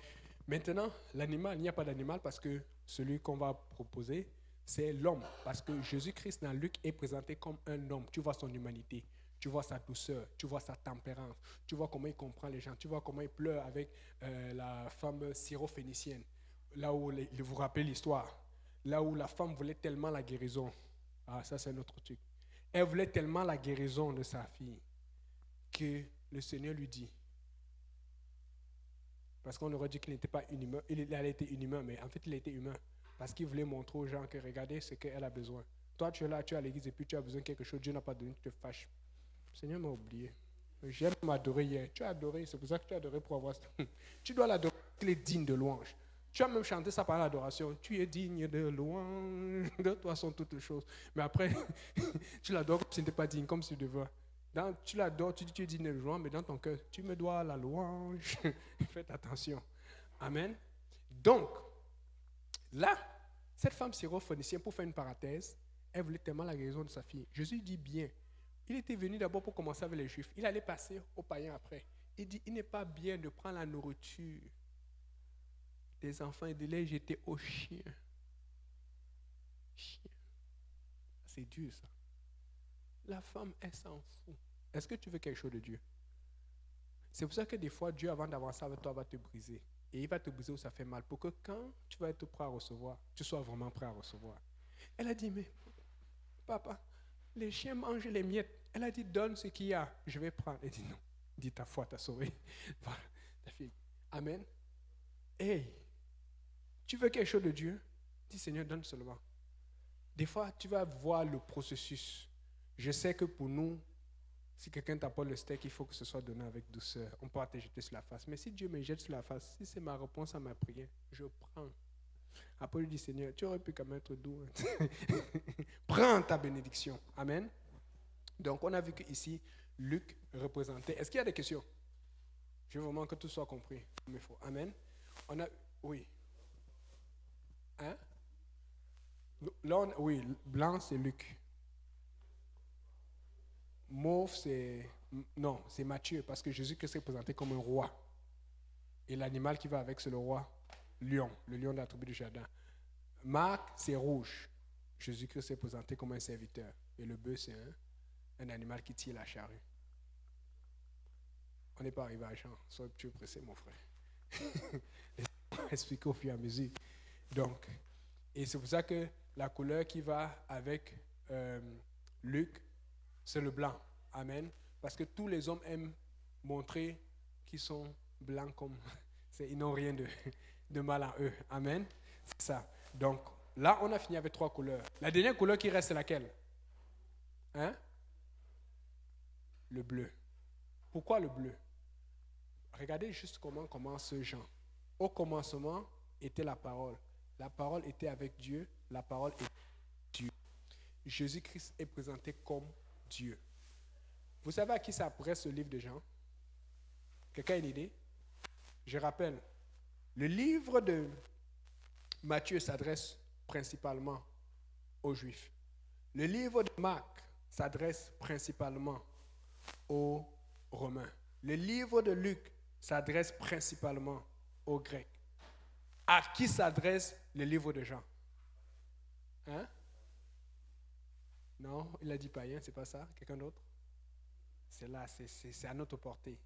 maintenant, l'animal, il n'y a pas d'animal parce que celui qu'on va proposer, c'est l'homme. Parce que Jésus-Christ dans Luc est présenté comme un homme. Tu vois son humanité, tu vois sa douceur, tu vois sa tempérance, tu vois comment il comprend les gens, tu vois comment il pleure avec la femme syrophénicienne. Là où, vous vous rappelez l'histoire, là où la femme voulait tellement la guérison. Ah, ça c'est un autre truc. Elle voulait tellement la guérison de sa fille que le Seigneur lui dit, parce qu'on aurait dit qu'il n'était pas inhumain, il a été inhumain, mais en fait il était humain, parce qu'il voulait montrer aux gens que regardez ce qu'elle a besoin. Toi tu es là, tu es à l'église et puis tu as besoin de quelque chose, Dieu n'a pas donné, tu te fâches. Le Seigneur m'a oublié. J'aime m'adorer hier. Tu as adoré, c'est pour ça que tu as adoré pour avoir ça. Tu dois l'adorer, il est digne de louange. Tu as même chanté ça par l'adoration. Tu es digne de louange, de toi sont toutes choses. Mais après, tu l'adores comme si tu n'étais pas digne, comme si tu devais. Tu l'adores, tu dis tu es digne de louange, mais dans ton cœur, tu me dois la louange. Faites attention. Amen. Donc, là, cette femme syrophénicienne, pour faire une parenthèse, elle voulait tellement la guérison de sa fille. Jésus dit bien. Il était venu d'abord pour commencer avec les Juifs. Il allait passer aux païens après. Il dit, il n'est pas bien de prendre la nourriture des enfants et de les jeter aux chiens. Chiens. C'est dur ça. La femme, elle s'en fout. Est-ce que tu veux quelque chose de Dieu? C'est pour ça que des fois, Dieu, avant d'avancer avec toi, va te briser. Et il va te briser où ça fait mal. Pour que quand tu vas être prêt à recevoir, tu sois vraiment prêt à recevoir. Elle a dit, mais papa, les chiens mangent les miettes. Elle a dit, donne ce qu'il y a, je vais prendre. Elle dit, non, dis ta foi t'a sauvé. Voilà, ta fille. Amen. Hey, tu veux quelque chose de Dieu? Dis, Seigneur, donne seulement. Des fois, tu vas voir le processus. Je sais que pour nous, si quelqu'un t'apporte le steak, il faut que ce soit donné avec douceur. On peut te jeter sur la face. Mais si Dieu me jette sur la face, si c'est ma réponse à ma prière, je prends. Après, il dit, Seigneur, tu aurais pu quand même être doux. Prends ta bénédiction. Amen. Donc, on a vu qu'ici, Luc représentait. Est-ce qu'il y a des questions? Je veux vraiment que tout soit compris comme il faut. Amen. Oui. Hein? Là, oui, blanc, c'est Luc. Mauve, c'est Matthieu, parce que Jésus-Christ est présenté comme un roi. Et l'animal qui va avec, c'est le roi lion, le lion de la tribu du jardin. Marc, c'est rouge. Jésus-Christ est présenté comme un serviteur. Et le bœuf, c'est un animal qui tire la charrue. On n'est pas arrivé à Jean. Sois tu es pressé, mon frère. Expliquer au fur et à mesure. Donc, et c'est pour ça que la couleur qui va avec Luc, c'est le blanc. Amen. Parce que tous les hommes aiment montrer qu'ils sont blancs comme... Ils n'ont rien de mal en eux. Amen. C'est ça. Donc, là, on a fini avec 3 couleurs. La dernière couleur qui reste, c'est laquelle? Hein? Le bleu. Pourquoi le bleu? Regardez juste comment commence Jean. Au commencement était la parole. La parole était avec Dieu. La parole est Dieu. Jésus-Christ est présenté comme Dieu. Vous savez à qui s'adresse ce livre de Jean? Quelqu'un a une idée? Je rappelle, le livre de Matthieu s'adresse principalement aux Juifs. Le livre de Marc s'adresse principalement aux Romains. Le livre de Luc s'adresse principalement aux Grecs. À qui s'adresse le livre de Jean? Hein? Non, il a dit païen, c'est pas ça? Quelqu'un d'autre? C'est là, c'est à notre portée.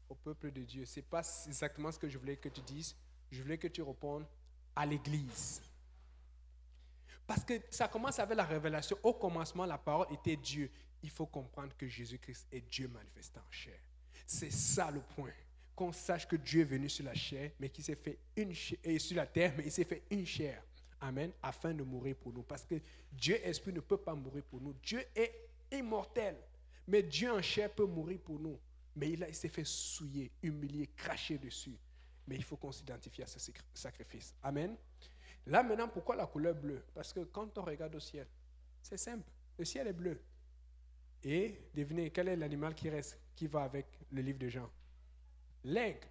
Au peuple de Dieu. Ce n'est pas exactement ce que je voulais que tu dises. Je voulais que tu répondes à l'Église. Parce que ça commence avec la révélation. Au commencement, la parole était Dieu. Il faut comprendre que Jésus-Christ est Dieu manifesté en chair. C'est ça le point. Qu'on sache que Dieu est venu sur la chair, mais qu'il s'est fait une chair, et sur la terre, mais il s'est fait une chair. Amen. Afin de mourir pour nous. Parce que Dieu esprit ne peut pas mourir pour nous. Dieu est immortel. Mais Dieu en chair peut mourir pour nous. Mais il s'est fait souiller, humilier, cracher dessus. Mais il faut qu'on s'identifie à ce sacrifice. Amen. Là maintenant, pourquoi la couleur bleue? Parce que quand on regarde au ciel, c'est simple. Le ciel est bleu. Et devinez, quel est l'animal qui reste, qui va avec le livre de Jean? L'aigle.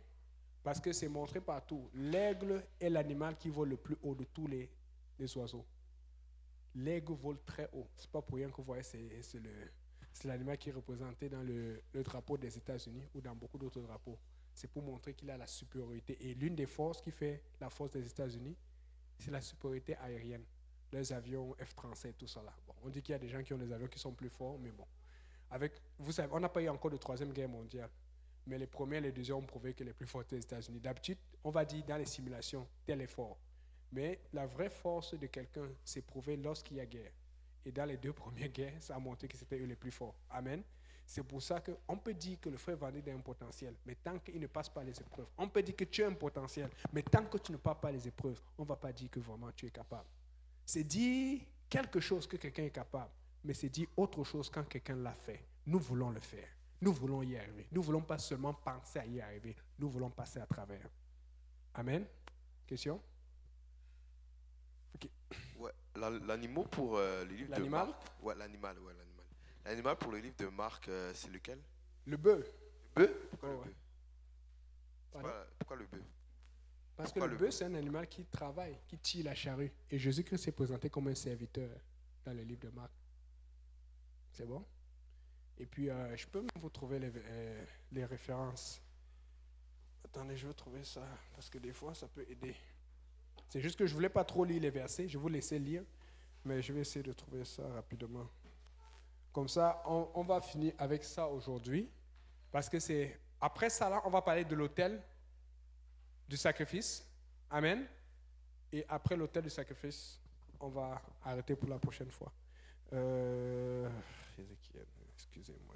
Parce que c'est montré partout. L'aigle est l'animal qui vole le plus haut de tous les oiseaux. L'aigle vole très haut. Ce n'est pas pour rien que vous voyez, c'est l'animal qui est représenté dans le drapeau des États-Unis ou dans beaucoup d'autres drapeaux. C'est pour montrer qu'il a la supériorité. Et l'une des forces qui fait la force des États-Unis, c'est la supériorité aérienne. Les avions F-35, tout ça là. Bon, on dit qu'il y a des gens qui ont des avions qui sont plus forts, mais bon. Vous savez, on n'a pas eu encore de troisième guerre mondiale. Mais les premiers et les deuxièmes ont prouvé que les plus forts étaient les États-Unis. D'habitude, on va dire dans les simulations, tel est fort. Mais la vraie force de quelqu'un s'est prouvée lorsqu'il y a guerre. Et dans les deux premières guerres, ça a montré que c'était eux les plus forts. Amen. C'est pour ça qu'on peut dire que le frère Vandé a un potentiel, mais tant qu'il ne passe pas les épreuves. On peut dire que tu as un potentiel, mais tant que tu ne passes pas les épreuves, on ne va pas dire que vraiment tu es capable. C'est dire quelque chose que quelqu'un est capable, mais c'est dire autre chose quand quelqu'un l'a fait. Nous voulons le faire. Nous voulons y arriver. Nous ne voulons pas seulement penser à y arriver. Nous voulons passer à travers. Amen. Question? Ok. Ouais, l'animal pour le livre de Marc. Ouais, l'animal. L'animal pour le livre de Marc, c'est lequel? Le bœuf. Le bœuf? Pourquoi le bœuf? Pourquoi le bœuf? Parce que le bœuf, c'est un animal qui travaille, qui tire la charrue. Et Jésus-Christ s'est présenté comme un serviteur dans le livre de Marc. C'est bon? Et puis, je peux même vous trouver les références. Attendez, je vais trouver ça, parce que des fois, ça peut aider. C'est juste que je ne voulais pas trop lire les versets, je vais vous laisser lire, mais je vais essayer de trouver ça rapidement. Comme ça, on va finir avec ça aujourd'hui, parce que c'est... Après ça, là, on va parler de l'autel du sacrifice. Amen. Et après l'autel du sacrifice, on va arrêter pour la prochaine fois. Ézéchiel. Excusez-moi.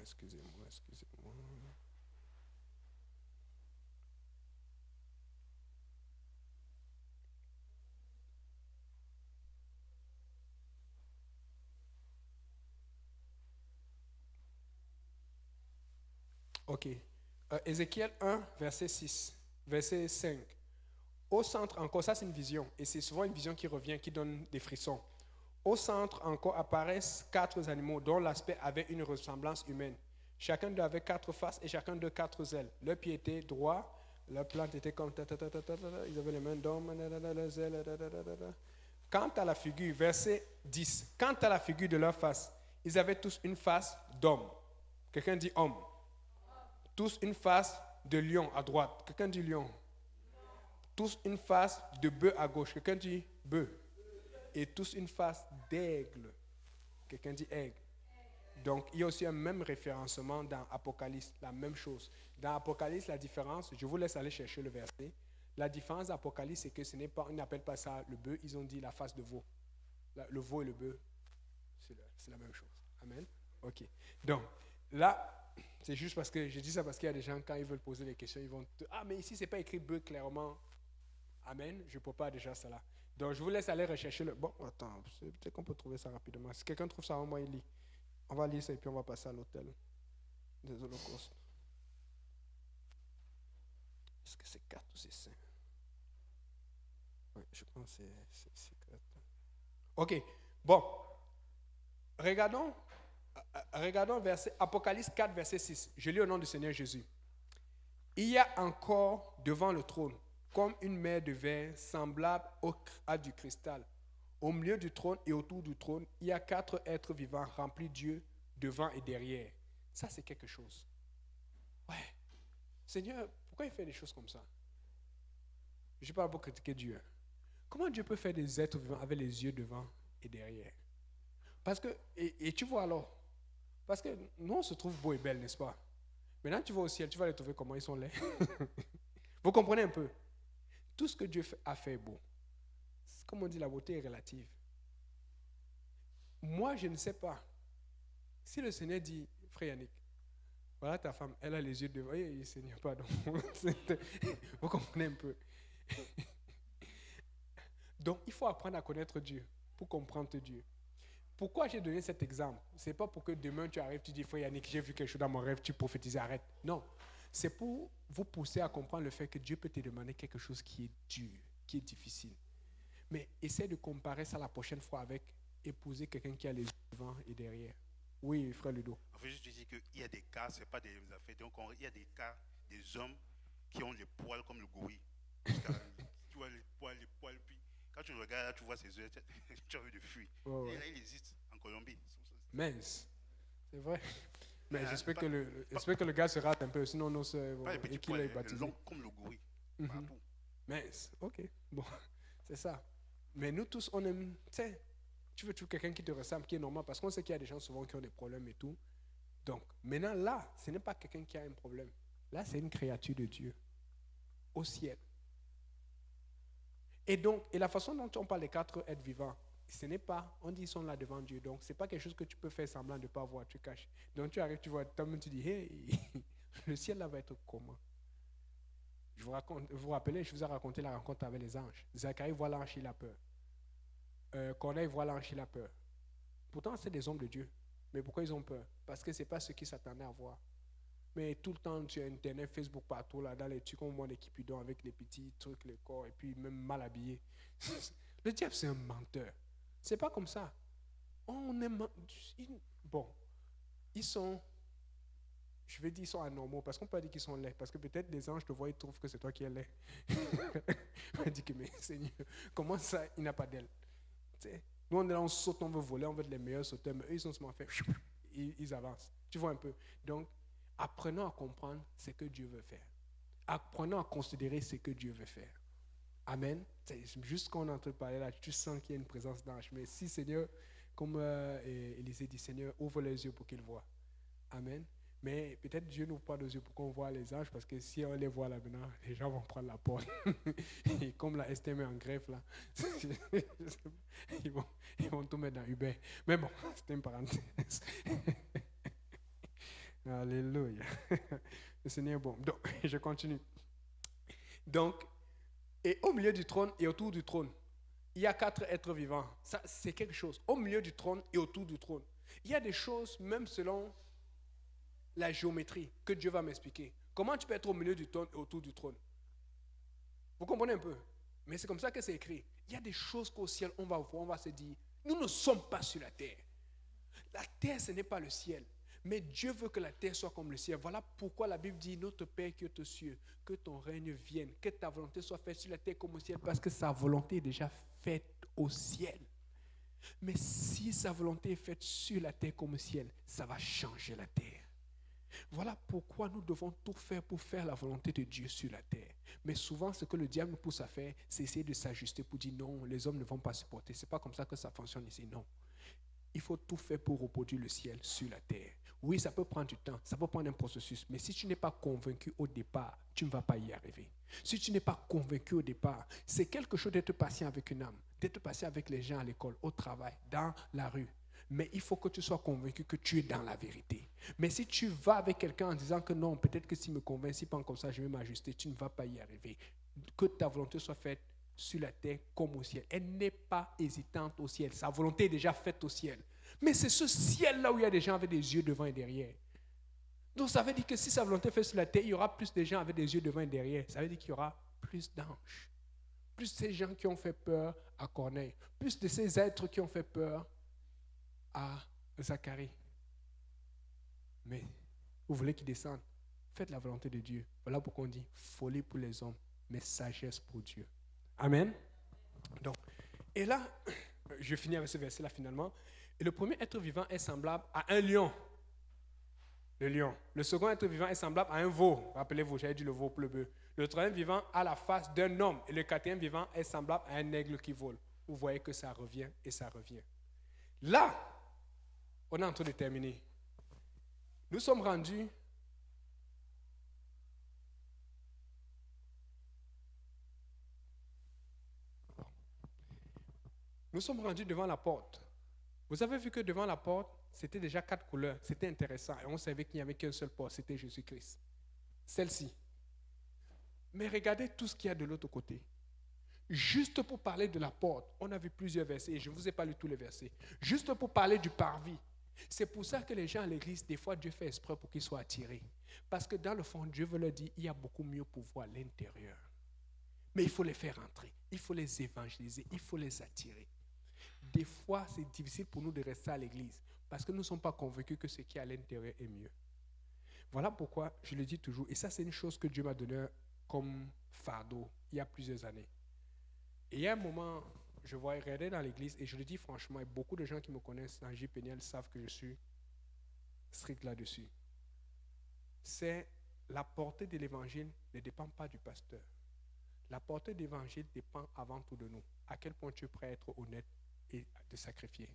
Ok. Ézéchiel 1, verset 6, verset 5. Au centre encore, ça c'est une vision, et c'est souvent une vision qui revient, qui donne des frissons. Au centre encore apparaissent 4 animaux dont l'aspect avait une ressemblance humaine. Chacun d'eux avait 4 faces et chacun d'eux 4 ailes. Leur pied était droit, leur plante était comme... Ils avaient les mains d'homme, les ailes... Quant à la figure, verset 10, quant à la figure de leur face, ils avaient tous une face d'homme. Quelqu'un dit homme. Tous une face de lion à droite. Quelqu'un dit lion. Tous une face de bœuf à gauche. Quelqu'un dit bœuf. Et tous une face d'aigle. Quelqu'un dit aigle. Donc, il y a aussi un même référencement dans Apocalypse, la même chose. Dans Apocalypse, la différence, je vous laisse aller chercher le verset. La différence d'Apocalypse, c'est que ce n'est pas, ils n'appellent pas ça le bœuf, ils ont dit la face de veau. Le veau et le bœuf, c'est la même chose. Amen. Ok. Donc, là, c'est juste parce que je dis ça parce qu'il y a des gens, quand ils veulent poser des questions, ils vont ah, mais ici, ce n'est pas écrit bœuf clairement. Amen. Je ne peux pas déjà ça là. Donc, je vous laisse aller rechercher le... Bon, attends, peut-être qu'on peut trouver ça rapidement. Si quelqu'un trouve ça, moi, il lit. On va lire ça et puis on va passer à l'autel des holocaustes. Est-ce que c'est 4 ou c'est 5? Oui, je pense que c'est 4. Ok, bon. Regardons regardons Apocalypse 4, verset 6. Je lis au nom du Seigneur Jésus. Il y a encore devant le trône, comme une mer de verre semblable à du cristal. Au milieu du trône et autour du trône, il y a 4 êtres vivants remplis de Dieu devant et derrière. Ça, c'est quelque chose. Ouais. Seigneur, pourquoi il fait des choses comme ça? Je ne parle pas pour critiquer Dieu. Comment Dieu peut faire des êtres vivants avec les yeux devant et derrière? Parce que, et tu vois alors, parce que nous, on se trouve beau et belle, n'est-ce pas? Maintenant, tu vas au ciel, tu vas les trouver comment ils sont laids. Vous comprenez un peu? Tout ce que Dieu a fait est beau. Comme on dit, la beauté est relative. Moi, je ne sais pas. Si le Seigneur dit, frère Yannick, voilà ta femme, elle a les yeux devant. Oui, Seigneur, pardon. Vous comprenez un peu? Donc, il faut apprendre à connaître Dieu pour comprendre Dieu. Pourquoi j'ai donné cet exemple? Ce n'est pas pour que demain tu arrives, tu dis, frère Yannick, j'ai vu quelque chose dans mon rêve, tu prophétises, arrête. Non. C'est pour vous pousser à comprendre le fait que Dieu peut te demander quelque chose qui est dur, qui est difficile. Mais essaie de comparer ça la prochaine fois avec épouser quelqu'un qui a les yeux devant et derrière. Oui, frère Ludo. En fait, je te dis qu'il y a des cas, ce n'est pas des affaires. Donc, il y a des cas, des hommes qui ont les poils comme le gorille. Tu vois les poils, puis quand tu regardes, là, tu vois ses yeux, tu as envie de fuir. Oh, ouais. Et là, il existe en Colombie. Mince. C'est vrai. Mais j'espère que le gars se rate un peu, sinon nos soeurs vont... Pas les petits poils, longs comme le gorille. Partout. Mince. Ok. Bon, c'est ça. Mais nous tous, on aime... Tu veux trouver quelqu'un qui te ressemble, qui est normal, parce qu'on sait qu'il y a des gens souvent qui ont des problèmes et tout. Donc, maintenant, là, ce n'est pas quelqu'un qui a un problème. Là, c'est une créature de Dieu. Au ciel. Et donc, et la façon dont on parle des 4 êtres vivants, ce n'est pas, on dit ils sont là devant Dieu, donc ce n'est pas quelque chose que tu peux faire semblant de ne pas voir, tu caches. Donc tu arrives, tu vois, toi-même tu dis, hey, le ciel là va être comment? Je vous raconte, vous vous rappelez, je vous ai raconté la rencontre avec les anges. Zacharie voit l'ange, il a peur. Corneille voit l'ange, il a peur. Pourtant, c'est des hommes de Dieu. Mais pourquoi ils ont peur? Parce que ce n'est pas ce qu'ils s'attendaient à voir. Mais tout le temps sur Internet, Facebook, partout, là, dans les trucs, on voit des Cupidons avec les petits trucs, le corps, et puis même mal habillés. Le diable, c'est un menteur. C'est pas comme ça. On est... Bon, ils sont... Je vais dire ils sont anormaux, parce qu'on peut dire qu'ils sont laids. Parce que peut-être les anges te voient, ils trouvent que c'est toi qui es laid. On dit que, mais Seigneur, comment ça, il n'a pas d'aile? Nous, on est là, on saute, on veut voler, on veut être les meilleurs sauteurs, mais eux, ils ont seulement fait... Ils avancent. Tu vois un peu? Donc, apprenons à comprendre ce que Dieu veut faire. Apprenons à considérer ce que Dieu veut faire. Amen. C'est juste quand on est en train de parler là, tu sens qu'il y a une présence d'ange. Mais si Seigneur, comme Élisée dit, Seigneur, ouvre les yeux pour qu'il voit. Amen. Mais peut-être Dieu n'ouvre pas les yeux pour qu'on voit les anges, parce que si on les voit là maintenant, les gens vont prendre la porte. Et comme la STM est en greffe là, ils vont tout mettre dans Uber. Mais bon, c'était une parenthèse. Alléluia. Le Seigneur est bon. Donc, je continue. Donc, et au milieu du trône et autour du trône, il y a 4 êtres vivants. Ça, c'est quelque chose. Au milieu du trône et autour du trône. Il y a des choses, même selon la géométrie, que Dieu va m'expliquer. Comment tu peux être au milieu du trône et autour du trône? Vous comprenez un peu? Mais c'est comme ça que c'est écrit. Il y a des choses qu'au ciel, on va voir, on va se dire, nous ne sommes pas sur la terre. La terre, ce n'est pas le ciel. Mais Dieu veut que la terre soit comme le ciel. Voilà pourquoi la Bible dit, notre Père qui est aux cieux, que ton règne vienne, que ta volonté soit faite sur la terre comme au ciel, parce que sa volonté est déjà faite au ciel. Mais si sa volonté est faite sur la terre comme au ciel, ça va changer la terre. Voilà pourquoi nous devons tout faire pour faire la volonté de Dieu sur la terre. Mais souvent, ce que le diable nous pousse à faire, c'est essayer de s'ajuster pour dire non, les hommes ne vont pas supporter. Ce n'est pas comme ça que ça fonctionne ici, non. Il faut tout faire pour reproduire le ciel sur la terre. Oui, ça peut prendre du temps, ça peut prendre un processus, mais si tu n'es pas convaincu au départ, tu ne vas pas y arriver. Si tu n'es pas convaincu au départ, c'est quelque chose d'être patient avec une âme, d'être patient avec les gens à l'école, au travail, dans la rue. Mais il faut que tu sois convaincu que tu es dans la vérité. Mais si tu vas avec quelqu'un en disant que non, peut-être que s'il me convainc, si pas comme ça, je vais m'ajuster, tu ne vas pas y arriver. Que ta volonté soit faite sur la terre comme au ciel. Elle n'est pas hésitante au ciel. Sa volonté est déjà faite au ciel. Mais c'est ce ciel-là où il y a des gens avec des yeux devant et derrière. Donc ça veut dire que si sa volonté est faite sur la terre, il y aura plus de gens avec des yeux devant et derrière. Ça veut dire qu'il y aura plus d'anges. Plus de ces gens qui ont fait peur à Corneille. Plus de ces êtres qui ont fait peur à Zacharie. Mais vous voulez qu'il descende? Faites la volonté de Dieu. Voilà pourquoi on dit folie pour les hommes, mais sagesse pour Dieu. Amen. Donc, et là, je finis avec ce verset-là finalement. Et le premier être vivant est semblable à un lion. Le lion. Le second être vivant est semblable à un veau. Rappelez-vous, j'avais dit le veau pour le bœuf. Le troisième vivant a la face d'un homme. Et le quatrième vivant est semblable à un aigle qui vole. Vous voyez que ça revient et ça revient. Là, on est en train de terminer. Nous sommes rendus devant la porte. Vous avez vu que devant la porte, c'était déjà 4 couleurs. C'était intéressant. Et on savait qu'il n'y avait qu'un seul porte, c'était Jésus-Christ. Celle-ci. Mais regardez tout ce qu'il y a de l'autre côté. Juste pour parler de la porte, on a vu plusieurs versets, et je ne vous ai pas lu tous les versets. Juste pour parler du parvis. C'est pour ça que les gens à l'église, des fois, Dieu fait exprès pour qu'ils soient attirés. Parce que dans le fond, Dieu veut leur dire, il y a beaucoup mieux pour voir à l'intérieur. Mais il faut les faire entrer, il faut les évangéliser, il faut les attirer. Des fois, c'est difficile pour nous de rester à l'église parce que nous ne sommes pas convaincus que ce qui est à l'intérieur est mieux. Voilà pourquoi je le dis toujours, et ça c'est une chose que Dieu m'a donné comme fardeau il y a plusieurs années. Et il y a un moment, je voyais regarder dans l'église et je le dis franchement, et beaucoup de gens qui me connaissent dans JPNL savent que je suis strict là-dessus. C'est la portée de l'évangile ne dépend pas du pasteur. La portée de l'évangile dépend avant tout de nous. À quel point tu es prêt à être honnête et de sacrifier.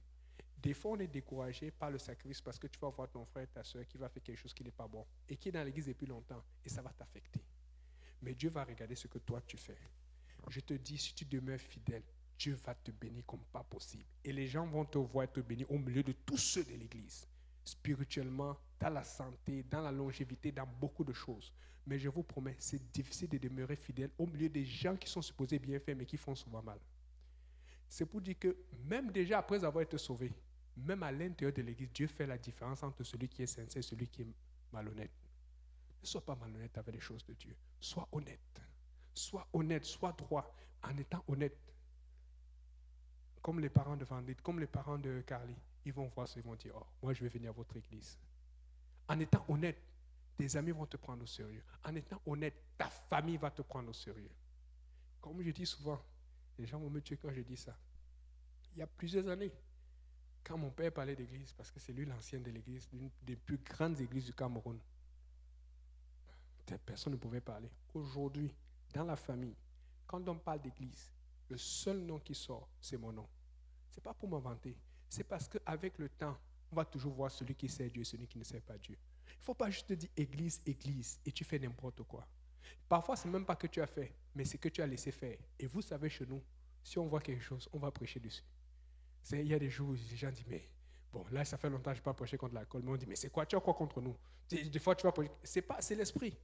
Des fois, on est découragé par le sacrifice parce que tu vas voir ton frère et ta soeur qui va faire quelque chose qui n'est pas bon et qui est dans l'église depuis longtemps et ça va t'affecter. Mais Dieu va regarder ce que toi tu fais. Je te dis, si tu demeures fidèle, Dieu va te bénir comme pas possible. Et les gens vont te voir te bénir au milieu de tous ceux de l'église. Spirituellement, dans la santé, dans la longévité, dans beaucoup de choses. Mais je vous promets, c'est difficile de demeurer fidèle au milieu des gens qui sont supposés bien faire mais qui font souvent mal. C'est pour dire que même déjà après avoir été sauvé, même à l'intérieur de l'église, Dieu fait la différence entre celui qui est sincère et celui qui est malhonnête. Ne sois pas malhonnête avec les choses de Dieu. Sois honnête. Sois honnête, sois droit. En étant honnête, comme les parents de Vandit, comme les parents de Carly, ils vont voir ça, ils vont dire, oh, moi je vais venir à votre église. En étant honnête, tes amis vont te prendre au sérieux. En étant honnête, ta famille va te prendre au sérieux. Comme je dis souvent, les gens vont me tuer quand je dis ça. Il y a plusieurs années, quand mon père parlait d'église, parce que c'est lui l'ancien de l'église, l'une des plus grandes églises du Cameroun, personne ne pouvait parler. Aujourd'hui, dans la famille, quand on parle d'église, le seul nom qui sort, c'est mon nom. Ce n'est pas pour m'inventer. C'est parce qu'avec le temps, on va toujours voir celui qui sait Dieu et celui qui ne sait pas Dieu. Il ne faut pas juste dire église, église, et tu fais n'importe quoi. Parfois, ce n'est même pas que tu as fait, mais c'est que tu as laissé faire. Et vous savez, chez nous, si on voit quelque chose, on va prêcher dessus. Il y a des jours où les gens disent, mais bon, là, ça fait longtemps que je n'ai pas prêché contre l'alcool. Mais on dit, mais c'est quoi? Tu as quoi contre nous? Des fois, tu vas prêcher. C'est l'esprit.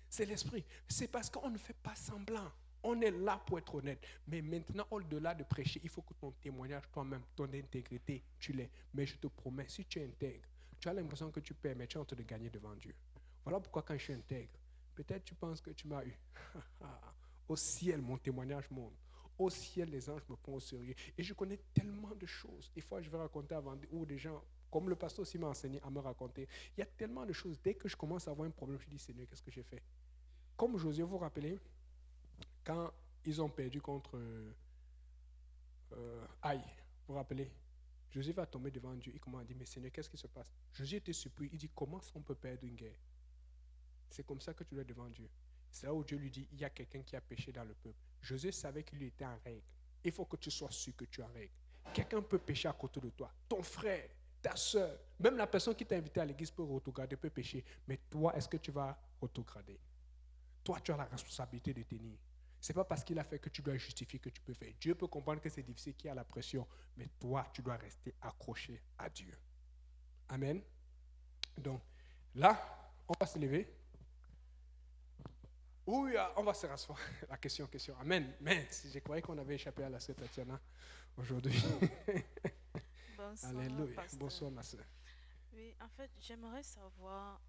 C'est l'esprit. C'est parce qu'on ne fait pas semblant. On est là pour être honnête. Mais maintenant, au-delà de prêcher, il faut que ton témoignage, toi-même, ton intégrité, tu l'aies. Mais je te promets, si tu es intègre, tu as l'impression que tu perds, mais tu es en train de gagner devant Dieu. Voilà pourquoi quand je suis intègre, peut-être tu penses que tu m'as eu. Au ciel, mon témoignage monte. Au ciel, les anges me prennent au sérieux. Et je connais tellement de choses. Des fois, je vais raconter avant, ou des gens, comme le pasteur aussi m'a enseigné à me raconter. Il y a tellement de choses. Dès que je commence à avoir un problème, je dis, Seigneur, qu'est-ce que j'ai fait? Comme Josué, vous vous rappelez, quand ils ont perdu contre Aïe, vous vous rappelez, Josué va tomber devant Dieu. Il commence à dire, mais Seigneur, qu'est-ce qui se passe? Josué était surpris. Il dit, comment on peut perdre une guerre? C'est comme ça que tu dois être devant Dieu. C'est là où Dieu lui dit, il y a quelqu'un qui a péché dans le peuple. Josué savait qu'il était en règle. Il faut que tu sois sûr que tu es en règle. Quelqu'un peut pécher à côté de toi. Ton frère, ta soeur, même la personne qui t'a invité à l'église peut retrograder, peut pécher. Mais toi, est-ce que tu vas retrograder? Toi, tu as la responsabilité de tenir. Ce n'est pas parce qu'il a fait que tu dois justifier que tu peux faire. Dieu peut comprendre que c'est difficile, qu'il y a la pression. Mais toi, tu dois rester accroché à Dieu. Amen. Donc, là, on va se lever. Oui, on va se rasseoir. La question. Amen. Mais je croyais qu'on avait échappé à la sœur Tatiana aujourd'hui. Bonsoir, Alléluia. pasteur. Bonsoir, ma sœur. Oui, en fait, j'aimerais savoir,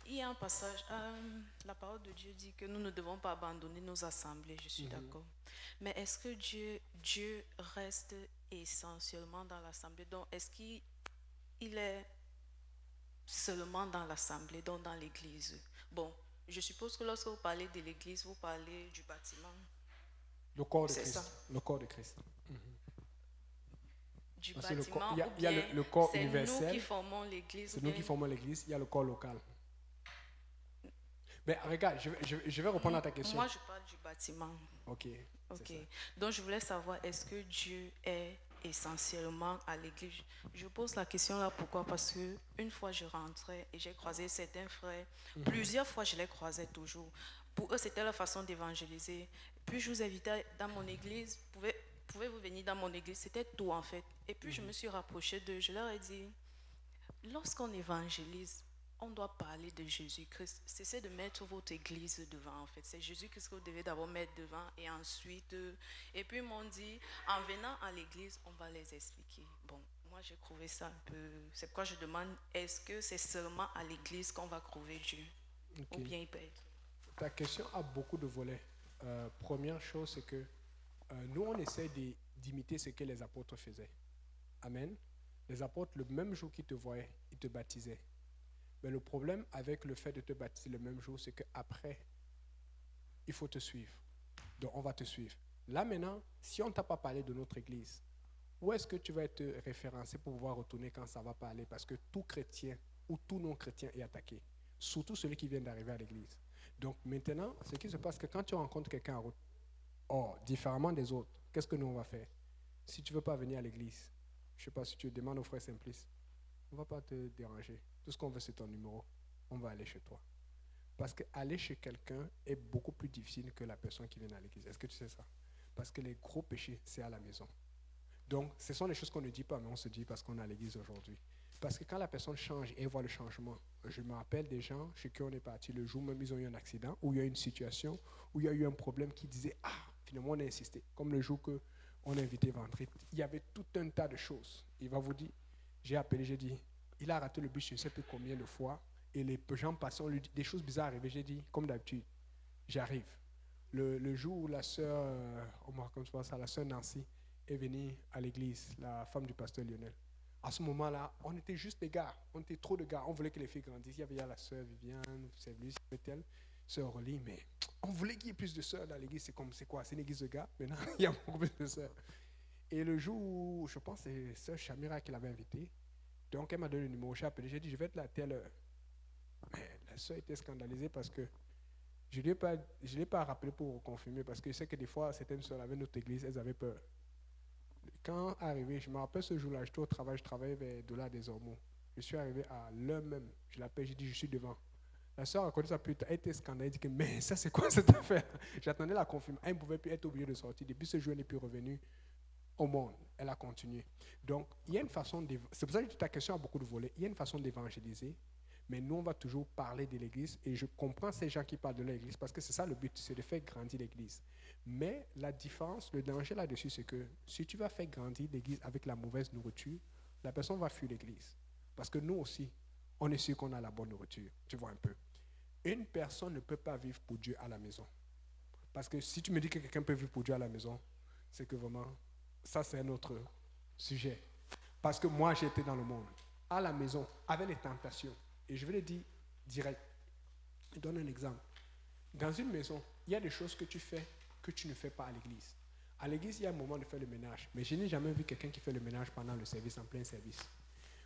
il y a un passage, la parole de Dieu dit que nous ne devons pas abandonner nos assemblées, je suis d'accord. Mais est-ce que Dieu reste essentiellement dans l'assemblée? Donc, est-ce qu'il est seulement dans l'assemblée, donc dans l'église. Bon, je suppose que lorsque vous parlez de l'église, vous parlez du bâtiment. Le corps de C'est Christ. ça. Le corps de Christ. Du Parce que bâtiment, il y a le corps c'est universel. nous qui formons l'église. C'est nous qui formons l'église. Il y a le corps local. Mais regarde, je vais répondre à ta question. Moi, je parle du bâtiment. Ok. Ok. Donc, je voulais savoir, est-ce que Dieu est essentiellement à l'église? Je pose la question là, pourquoi? Parce que une fois je rentrais et j'ai croisé certains frères, plusieurs fois je les croisais toujours. Pour eux, c'était leur façon d'évangéliser. Puis je vous invitais dans mon église, pouvez-vous venir dans mon église? C'était tout en fait. Et puis je me suis rapprochée d'eux, je leur ai dit, lorsqu'on évangélise, on doit parler de Jésus-Christ. Cessez de mettre votre église devant, en fait. C'est Jésus-Christ que vous devez d'abord mettre devant et ensuite... et puis ils m'ont dit, en venant à l'église, on va les expliquer. Bon, moi j'ai trouvé ça un peu... C'est pourquoi je demande, est-ce que c'est seulement à l'église qu'on va trouver Dieu? Ok. Ou bien il peut être... Ta question a beaucoup de volets. Première chose, c'est que nous, on essaie d'imiter ce que les apôtres faisaient. Amen. Les apôtres, le même jour qu'ils te voyaient, ils te baptisaient. Mais le problème avec le fait de te baptiser le même jour, c'est qu'après, il faut te suivre. Donc, on va te suivre. Là, maintenant, si on ne t'a pas parlé de notre église, où est-ce que tu vas être référencé pour pouvoir retourner quand ça va pas aller? Parce que tout chrétien ou tout non-chrétien est attaqué. Surtout celui qui vient d'arriver à l'église. Donc, maintenant, ce qui se passe, c'est que quand tu rencontres quelqu'un en route, différemment des autres, qu'est-ce que nous, on va faire? Si tu ne veux pas venir à l'église, je ne sais pas si tu demandes au frère Simplice, on ne va pas te déranger. Tout ce qu'on veut, c'est ton numéro. On va aller chez toi. Parce qu'aller chez quelqu'un est beaucoup plus difficile que la personne qui vient à l'église. Est-ce que tu sais ça? Parce que les gros péchés, c'est à la maison. Donc, ce sont des choses qu'on ne dit pas, mais on se dit parce qu'on est à l'église aujourd'hui. Parce que quand la personne change et voit le changement, je me rappelle des gens chez qui on est parti le jour même, ils ont eu un accident, où il y a eu une situation, où il y a eu un problème qui disait, finalement on a insisté. Comme le jour qu'on a invité vendredi, il y avait tout un tas de choses. Il va vous dire, j'ai appelé, j'ai dit, il a raté le bus, je ne sais plus combien de fois, et les gens passaient, on lui dit, des choses bizarres arrivaient, j'ai dit, comme d'habitude, j'arrive. Le jour où la sœur, la sœur Nancy est venue à l'église, la femme du pasteur Lionel. À ce moment-là, on était juste des gars, on était trop de gars, on voulait que les filles grandissent. Il y avait la sœur Viviane, c'est lui, c'est elle, sœur Rolly, mais on voulait qu'il y ait plus de sœurs dans l'église. C'est quoi? C'est une église de gars, maintenant il y a beaucoup plus de sœurs. Et le jour où, je pense que c'est sœur Chamira qui l'avait invitée, donc elle m'a donné le numéro, j'ai appelé, j'ai dit je vais être là à telle heure. Mais la sœur était scandalisée parce que je ne l'ai pas rappelé pour confirmer, parce que je sais que des fois certaines sœurs avaient notre église, elles avaient peur. Quand arrivé, je me rappelle ce jour-là, j'étais au travail, je travaillais vers Dola des Ormeaux. Je suis arrivé à l'heure même, je l'appelle, j'ai dit je suis devant. La soeur a connu ça plus tard, elle était scandalisée, elle dit que mais ça c'est quoi cette affaire? J'attendais la confirmation, elle ne pouvait plus être obligée de sortir. Depuis ce jour, elle n'est plus revenue au monde, elle a continué. Donc, il y a une façon, c'est pour ça que ta question a beaucoup de volets, il y a une façon d'évangéliser, mais nous on va toujours parler de l'église, et je comprends ces gens qui parlent de l'église, parce que c'est ça le but, c'est de faire grandir l'église. Mais la différence, le danger là-dessus, c'est que si tu vas faire grandir l'église avec la mauvaise nourriture, la personne va fuir l'église. Parce que nous aussi, on est sûr qu'on a la bonne nourriture. Tu vois un peu. Une personne ne peut pas vivre pour Dieu à la maison. Parce que si tu me dis que quelqu'un peut vivre pour Dieu à la maison, c'est que vraiment, ça c'est un autre sujet. Parce que moi, j'ai été dans le monde, à la maison, avec les tentations. Et je vais le dire direct. Je donne un exemple. Dans une maison, il y a des choses que tu fais que tu ne fais pas à l'église. À l'église, il y a un moment de faire le ménage. Mais je n'ai jamais vu quelqu'un qui fait le ménage pendant le service, en plein service.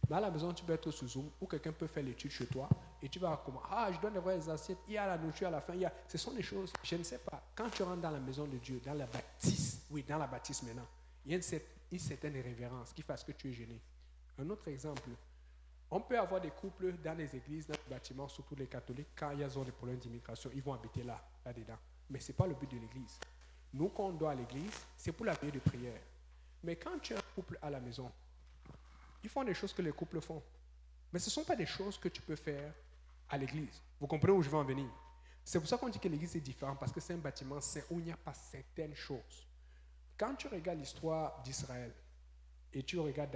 Mais à la maison, tu peux être sous Zoom, ou quelqu'un peut faire l'étude chez toi, et tu vas comment? Je dois avoir les assiettes, il y a la nourriture à la fin, ce sont des choses, je ne sais pas. Quand tu rentres dans la maison de Dieu, dans la bâtisse, dans la bâtisse maintenant, il y a une certaine révérence qui fait ce que tu es gêné. Un autre exemple, on peut avoir des couples dans les églises, dans les bâtiments, surtout les catholiques, quand il y a des problèmes d'immigration, ils vont habiter là-dedans. Mais ce n'est pas le but de l'église. Nous, quand on doit à l'église, c'est pour la période de prière. Mais quand tu as un couple à la maison, ils font des choses que les couples font. Mais ce ne sont pas des choses que tu peux faire à l'église. Vous comprenez où je veux en venir? C'est pour ça qu'on dit que l'église est différente, parce que c'est un bâtiment saint où il n'y a pas certaines choses. Quand tu regardes l'histoire d'Israël et tu regardes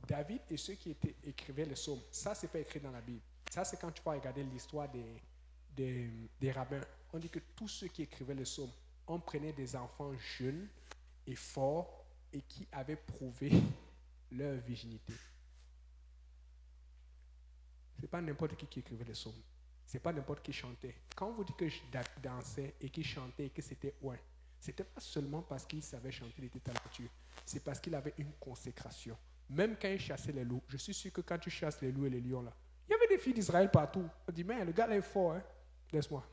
David et ceux qui écrivaient les psaumes, ça, ce n'est pas écrit dans la Bible. Ça, c'est quand tu vas regarder l'histoire des rabbins. On dit que tous ceux qui écrivaient les psaumes, on prenait des enfants jeunes et forts et qui avaient prouvé leur virginité. Ce n'est pas n'importe qui écrivait les psaumes. Ce n'est pas n'importe qui chantait. Quand on vous dit que je dansais et qu'il chantait et que c'était ouais, ce n'était pas seulement parce qu'il savait chanter, il était talentueux. C'est parce qu'il avait une consécration. Même quand il chassait les loups, je suis sûr que quand tu chasses les loups et les lions là, il y avait des filles d'Israël partout. On dit, mais le gars là est fort, hein. Laisse-moi.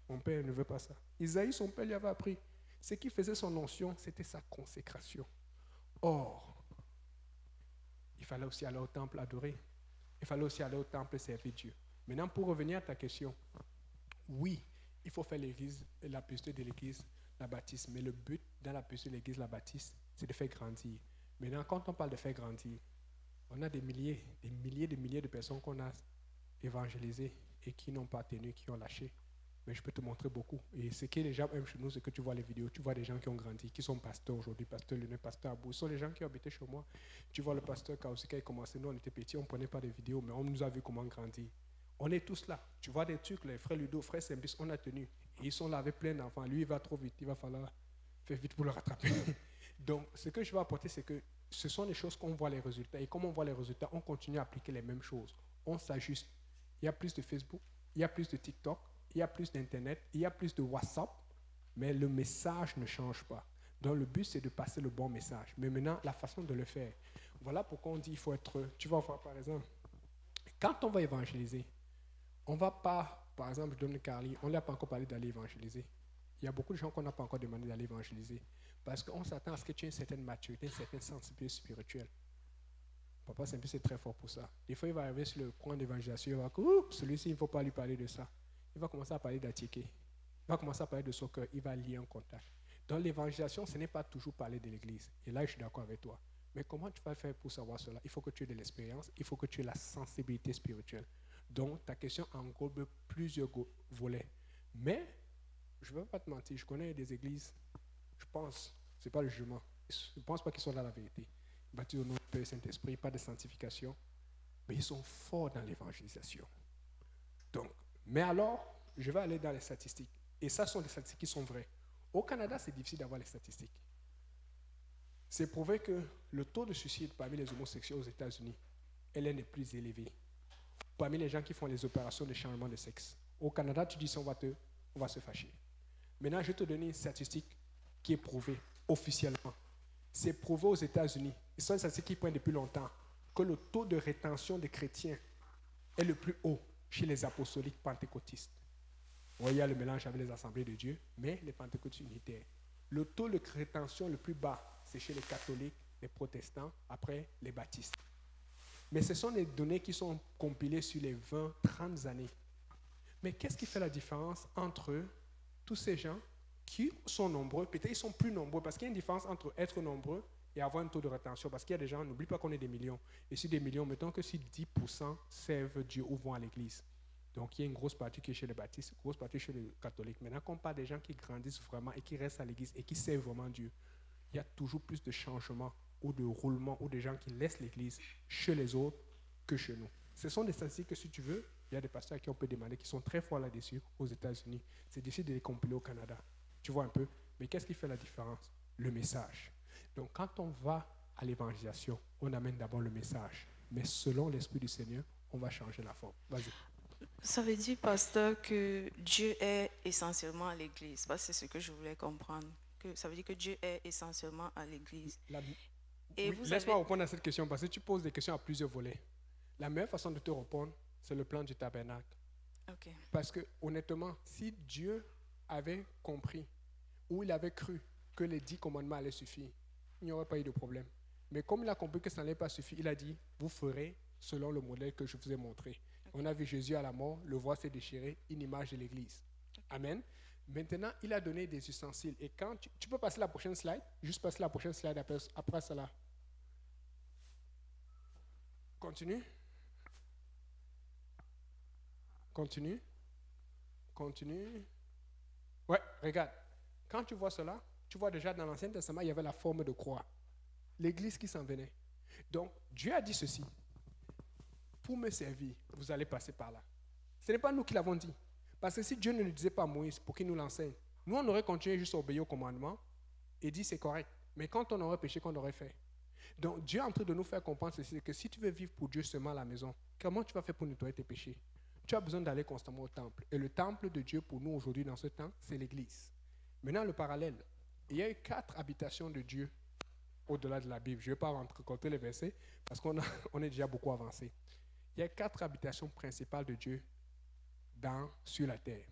Mon père ne veut pas ça. Isaïe, son père, lui avait appris. Ce qui faisait son onction, c'était sa consécration. Or, il fallait aussi aller au temple adorer. Il fallait aussi aller au temple servir Dieu. Maintenant, pour revenir à ta question, oui, il faut faire l'église, la pureté de l'église, la baptiste. Mais le but dans la pureté de l'église, la baptiste, c'est de faire grandir. Maintenant, quand on parle de faire grandir, on a des milliers de personnes qu'on a évangélisées et qui n'ont pas tenu, qui ont lâché. Mais je peux te montrer beaucoup. Et ce que les gens aiment chez nous, c'est que tu vois les vidéos, tu vois des gens qui ont grandi, qui sont pasteurs aujourd'hui, pasteur Lune, pasteur Abou. Ce sont les gens qui ont habité chez moi. Tu vois le pasteur Kaousi qui a commencé, nous on était petits, on ne prenait pas de vidéos, mais on nous a vu comment grandir. On est tous là. Tu vois des trucs, les frères Ludo, frères Sembis, on a tenu. Et ils sont là avec plein d'enfants. Lui, il va trop vite, il va falloir faire vite pour le rattraper. Donc, ce que je veux apporter, c'est que ce sont des choses qu'on voit les résultats. Et comme on voit les résultats, on continue à appliquer les mêmes choses. On s'ajuste. Il y a plus de Facebook, il y a plus de TikTok, il y a plus d'Internet, il y a plus de WhatsApp, mais le message ne change pas. Donc le but, c'est de passer le bon message. Mais maintenant, la façon de le faire. Voilà pourquoi on dit qu'il faut être... Tu vas voir, par exemple, quand on va évangéliser, on ne va pas, par exemple, je donne le Carly, on ne lui a pas encore parlé d'aller évangéliser. Il y a beaucoup de gens qu'on n'a pas encore demandé d'aller évangéliser. Parce qu'on s'attend à ce que tu aies une certaine maturité, une certaine sensibilité spirituelle. Papa Saint-Pierre, c'est très fort pour ça. Des fois, il va arriver sur le coin d'évangélisation, il va dire, celui-ci, il ne faut pas lui parler de ça. Il va commencer à parler d'Atiké. Il va commencer à parler de son cœur. Il va lier un contact. Dans l'évangélisation, ce n'est pas toujours parler de l'église. Et là, je suis d'accord avec toi. Mais comment tu vas faire pour savoir cela? Il faut que tu aies de l'expérience. Il faut que tu aies la sensibilité spirituelle. Donc, ta question englobe plusieurs volets. Mais, je ne vais pas te mentir, je connais des églises, je pense, ce n'est pas le jugement. Je ne pense pas qu'ils sont dans la vérité. Bâtis au nom du Père et Saint-Esprit, pas de sanctification. Mais ils sont forts dans l'évangélisation. Donc, mais alors, je vais aller dans les statistiques. Et ça sont des statistiques qui sont vraies. Au Canada, c'est difficile d'avoir les statistiques. C'est prouvé que le taux de suicide parmi les homosexuels aux États-Unis est l'un des plus élevés. Parmi les gens qui font les opérations de changement de sexe. Au Canada, tu dis ça, on va se fâcher. Maintenant, je vais te donner une statistique qui est prouvée officiellement. C'est prouvé aux États-Unis. Ce sont des statistiques qui prennent depuis longtemps que le taux de rétention des chrétiens est le plus haut chez les apostoliques pentecôtistes. Vous voyez, il y a le mélange avec les assemblées de Dieu, mais les pentecôtistes unitaires. Le taux de rétention le plus bas, c'est chez les catholiques, les protestants, après les baptistes. Mais ce sont des données qui sont compilées sur les 20, 30 années. Mais qu'est-ce qui fait la différence entre tous ces gens qui sont nombreux? Peut-être ils sont plus nombreux, parce qu'il y a une différence entre être nombreux et avoir un taux de rétention. Parce qu'il y a des gens, n'oublie pas qu'on est des millions. Et si des millions, mettons que si 10% servent Dieu ou vont à l'église. Donc il y a une grosse partie qui est chez les baptistes, une grosse partie chez les catholiques. Maintenant, quand on parle des gens qui grandissent vraiment et qui restent à l'église et qui servent vraiment Dieu, il y a toujours plus de changements ou de roulements ou des gens qui laissent l'église chez les autres que chez nous. Ce sont des statistiques que si tu veux, il y a des pasteurs à qui on peut demander qui sont très forts là-dessus aux États-Unis. C'est difficile de les compiler au Canada. Tu vois un peu? Mais qu'est-ce qui fait la différence? Le message. Donc quand on va à l'évangélisation, on amène d'abord le message. Mais selon l'Esprit du Seigneur, on va changer la forme. Vas-y. Ça veut dire, pasteur, que Dieu est essentiellement à l'église. C'est ce que je voulais comprendre. Ça veut dire que Dieu est essentiellement à l'église. Laisse-moi répondre à cette question parce que tu poses des questions à plusieurs volets. La meilleure façon de te répondre, c'est le plan du tabernacle. Okay. Parce que honnêtement, si Dieu avait compris ou il avait cru que les 10 commandements allaient suffire, il n'y aurait pas eu de problème. Mais comme il a compris que ça n'allait pas suffire, il a dit, vous ferez selon le modèle que je vous ai montré. Okay. On a vu Jésus à la mort, le voile s'est déchiré, une image de l'église. Okay. Amen. Maintenant, il a donné des ustensiles. Et quand tu peux passer la prochaine slide, juste passer la prochaine slide après cela. Continue. Continue. Ouais, regarde. Quand tu vois cela, tu vois déjà dans l'Ancien Testament, il y avait la forme de croix. L'église qui s'en venait. Donc, Dieu a dit ceci. Pour me servir, vous allez passer par là. Ce n'est pas nous qui l'avons dit. Parce que si Dieu ne le disait pas à Moïse pour qu'il nous l'enseigne, nous on aurait continué juste à obéir au commandement et dit c'est correct. Mais quand on aurait péché, qu'on aurait fait? Donc Dieu est en train de nous faire comprendre ceci, que si tu veux vivre pour Dieu seulement à la maison, comment tu vas faire pour nettoyer tes péchés? Tu as besoin d'aller constamment au temple. Et le temple de Dieu pour nous aujourd'hui dans ce temps, c'est l'église. Maintenant le parallèle. Il y a eu 4 habitations de Dieu au-delà de la Bible. Je ne vais pas rencontrer les versets parce qu'on est déjà beaucoup avancé. Il y a 4 habitations principales de Dieu sur la terre.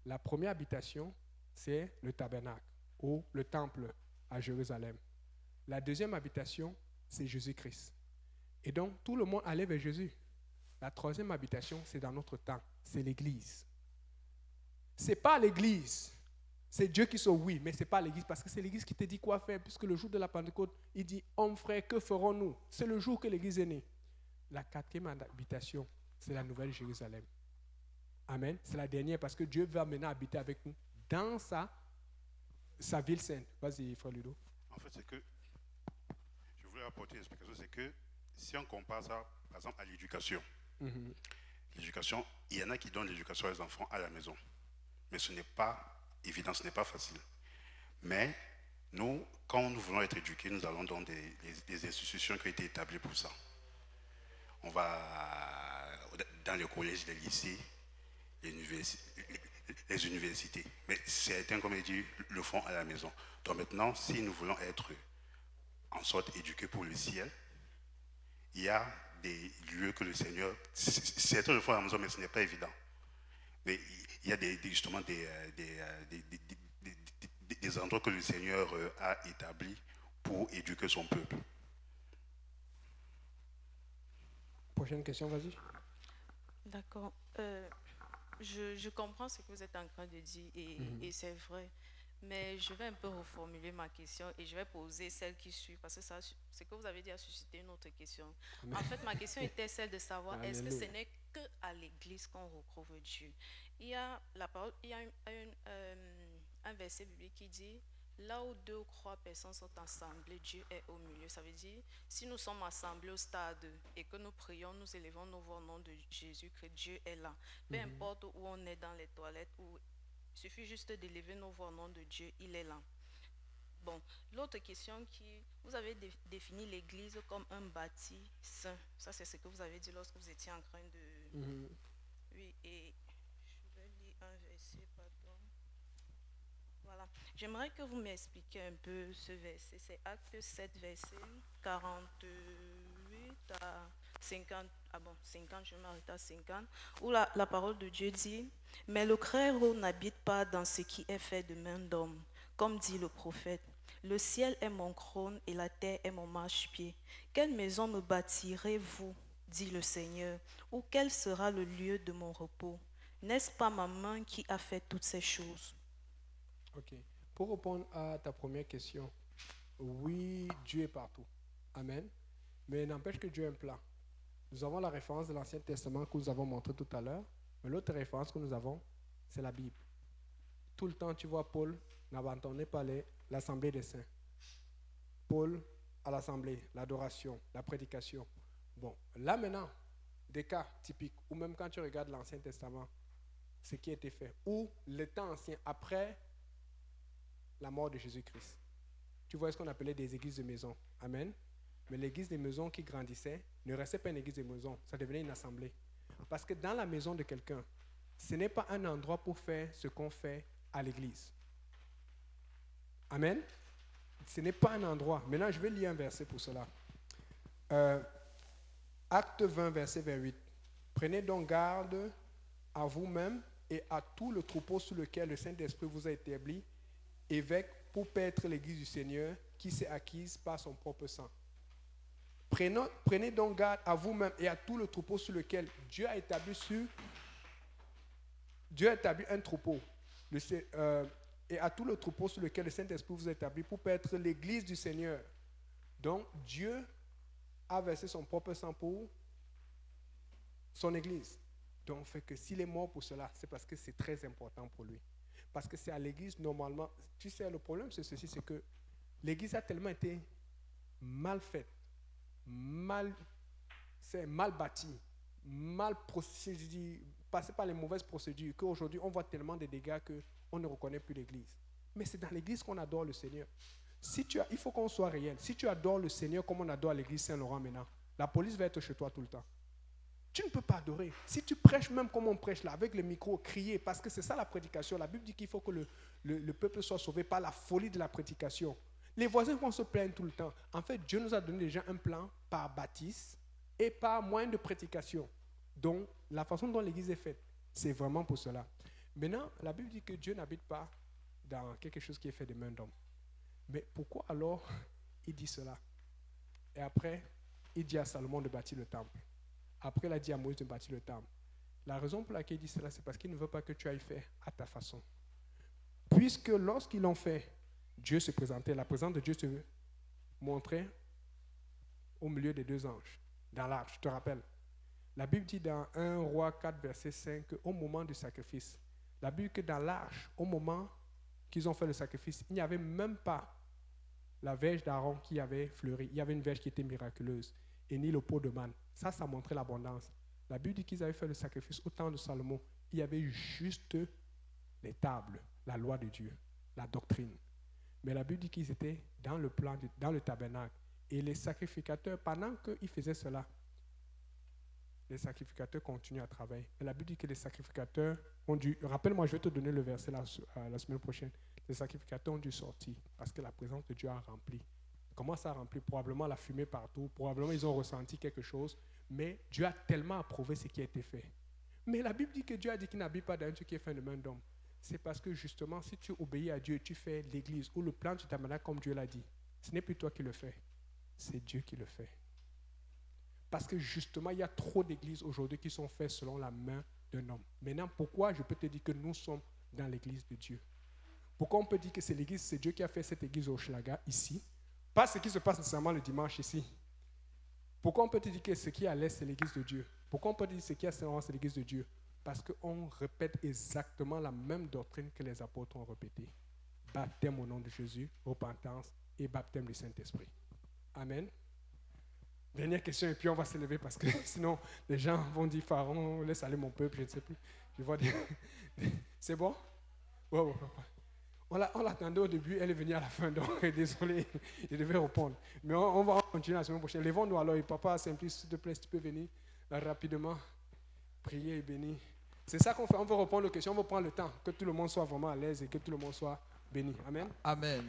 La première habitation, c'est le tabernacle ou le temple à Jérusalem. La deuxième habitation, c'est Jésus-Christ. Et donc, tout le monde allait vers Jésus. La troisième habitation, c'est dans notre temps, c'est l'église. Ce n'est pas l'église. C'est Dieu qui sauve, oui, mais ce n'est pas l'église, parce que c'est l'église qui te dit quoi faire, puisque le jour de la Pentecôte, il dit, homme frère, que ferons-nous? C'est le jour que l'église est née. La 4e habitation, c'est la nouvelle Jérusalem. Amen. C'est la dernière, parce que Dieu va maintenant habiter avec nous dans sa ville sainte. Vas-y, frère Ludo. En fait, c'est que, je voulais apporter une explication, c'est que si on compare ça, par exemple, à l'éducation, l'éducation, il y en a qui donnent l'éducation aux enfants à la maison, mais ce n'est pas évident, ce n'est pas facile. Mais nous, quand nous voulons être éduqués, nous allons dans des institutions qui ont été établies pour ça. On va dans les collèges, les lycées, les universités. Mais certains, comme il dit, le font à la maison. Donc maintenant, si nous voulons être en sorte éduqués pour le ciel, il y a des lieux que le Seigneur... Certains le font à la maison, mais ce n'est pas évident. Mais il y a justement des endroits que le Seigneur a établis pour éduquer son peuple. Prochaine question, vas-y. D'accord. Je comprends ce que vous êtes en train de dire et c'est vrai. Mais je vais un peu reformuler ma question et je vais poser celle qui suit parce que ça, ce que vous avez dit a suscité une autre question. Amen. En fait, ma question était celle de savoir est-ce que ce n'est qu'à l'église qu'on retrouve Dieu? Il y a un verset biblique qui dit là où 2 ou 3 personnes sont assemblées, Dieu est au milieu. Ça veut dire, si nous sommes assemblés au stade et que nous prions, nous élevons nos voix au nom de Jésus, que Dieu est là. Peu importe où on est dans les toilettes, il suffit juste d'élever nos voix au nom de Dieu, il est là. Bon, l'autre question vous avez défini l'église comme un bâti saint. Ça, c'est ce que vous avez dit lorsque vous étiez en train de... Oui, et je vais lire un verset, pardon. Voilà. J'aimerais que vous m'expliquiez un peu ce verset. C'est Acte 7, verset 48 à 50. Ah bon, 50, je m'arrête à 50. Où la parole de Dieu dit « Mais le Très-Haut n'habite pas dans ce qui est fait de main d'homme, comme dit le prophète. Le ciel est mon trône et la terre est mon marchepied. Quelle maison me bâtirez-vous, dit le Seigneur, ou quel sera le lieu de mon repos? N'est-ce pas ma main qui a fait toutes ces choses ?» Ok. Pour répondre à ta première question, oui, Dieu est partout. Amen. Mais n'empêche que Dieu a un plan. Nous avons la référence de l'Ancien Testament que nous avons montré tout à l'heure. Mais l'autre référence que nous avons, c'est la Bible. Tout le temps, tu vois, Paul n'abandonnait pas l'assemblée des saints. Paul à l'assemblée, l'adoration, la prédication. Bon, là maintenant, des cas typiques, ou même quand tu regardes l'Ancien Testament, ce qui a été fait, ou le temps ancien, après la mort de Jésus-Christ. Tu vois ce qu'on appelait des églises de maison. Amen. Mais l'église des maisons qui grandissait ne restait pas une église de maison, ça devenait une assemblée. Parce que dans la maison de quelqu'un, ce n'est pas un endroit pour faire ce qu'on fait à l'église. Amen. Ce n'est pas un endroit. Maintenant, je vais lire un verset pour cela. Acte 20, verset 28. Prenez donc garde à vous-même et à tout le troupeau sur lequel le Saint-Esprit vous a établi, évêque pour paître l'église du Seigneur qui s'est acquise par son propre sang. Prenez donc garde à vous-même et à tout le troupeau sur lequel Dieu a établi un troupeau. Et à tout le troupeau sur lequel le Saint-Esprit vous a établi pour paître l'église du Seigneur. Donc Dieu a versé son propre sang pour son église. Donc fait que s'il est mort pour cela, c'est parce que c'est très important pour lui. Parce que c'est à l'église normalement. Tu sais, le problème c'est ceci, c'est que l'église a tellement été mal faite, mal bâtie, mal procédée, passée par les mauvaises procédures, qu'aujourd'hui on voit tellement de dégâts qu'on ne reconnaît plus l'église. Mais c'est dans l'église qu'on adore le Seigneur. Il faut qu'on soit réel. Si tu adores le Seigneur comme on adore à l'église Saint-Laurent maintenant, la police va être chez toi tout le temps. Tu ne peux pas adorer. Si tu prêches même comme on prêche là, avec le micro, crier, parce que c'est ça la prédication. La Bible dit qu'il faut que le peuple soit sauvé par la folie de la prédication. Les voisins vont se plaindre tout le temps. En fait, Dieu nous a donné déjà un plan par baptême et par moyen de prédication. Donc, la façon dont l'église est faite, c'est vraiment pour cela. Maintenant, la Bible dit que Dieu n'habite pas dans quelque chose qui est fait de main d'homme. Mais pourquoi alors il dit cela? Et après, il dit à Salomon de bâtir le temple. Après, il a dit à Moïse de bâtir le temple. La raison pour laquelle il dit cela, c'est parce qu'il ne veut pas que tu ailles faire à ta façon. Puisque lorsqu'ils l'ont fait, Dieu se présentait, la présence de Dieu se montrait au milieu des deux anges, dans l'arche, je te rappelle. La Bible dit dans 1 Roi 4, verset 5, qu'au moment du sacrifice, la Bible dit que dans l'arche, au moment qu'ils ont fait le sacrifice, il n'y avait même pas la verge d'Aaron qui avait fleuri. Il y avait une verge qui était miraculeuse, et ni le pot de manne. Ça montrait l'abondance. La Bible dit qu'ils avaient fait le sacrifice au temps de Salomon. Il y avait juste les tables, la loi de Dieu, la doctrine. Mais la Bible dit qu'ils étaient dans le plan, dans le tabernacle. Et les sacrificateurs, pendant qu'ils faisaient cela, les sacrificateurs continuent à travailler. Et la Bible dit que les sacrificateurs ont dû... Rappelle-moi, je vais te donner le verset la semaine prochaine. Les sacrificateurs ont dû sortir parce que la présence de Dieu a rempli. Comment ça a rempli? Probablement la fumée partout. Probablement ils ont ressenti quelque chose. Mais Dieu a tellement approuvé ce qui a été fait. Mais la Bible dit que Dieu a dit qu'il n'habite pas dans un truc qui est fait de main d'homme. C'est parce que justement, si tu obéis à Dieu, tu fais l'église ou le plan du tabernacle comme Dieu l'a dit. Ce n'est plus toi qui le fais. C'est Dieu qui le fait. Parce que justement, il y a trop d'églises aujourd'hui qui sont faites selon la main d'un homme. Maintenant, pourquoi je peux te dire que nous sommes dans l'église de Dieu? Pourquoi on peut dire que c'est l'église, c'est Dieu qui a fait cette église au Schlaga, ici? Pas ce qui se passe nécessairement le dimanche ici. Pourquoi on peut te dire que ce qui est à l'est, c'est l'église de Dieu? Pourquoi on peut dire que ce qui est à Saint-Laurent, c'est l'église de Dieu? Parce qu'on répète exactement la même doctrine que les apôtres ont répétée. Baptême au nom de Jésus, repentance et baptême du Saint-Esprit. Amen. Dernière question et puis on va se lever parce que sinon les gens vont dire Pharaon, laisse aller mon peuple, je ne sais plus. Je vois des... C'est bon? Ouais. On l'attendait au début, elle est venue à la fin, donc désolé, je devais répondre. Mais on va continuer la semaine prochaine. Lèvons-nous alors, et papa Simplice, s'il te plaît, si tu peux venir rapidement, prier et bénir. C'est ça qu'on fait, on veut répondre aux questions, on veut prendre le temps, que tout le monde soit vraiment à l'aise et que tout le monde soit béni. Amen. Amen.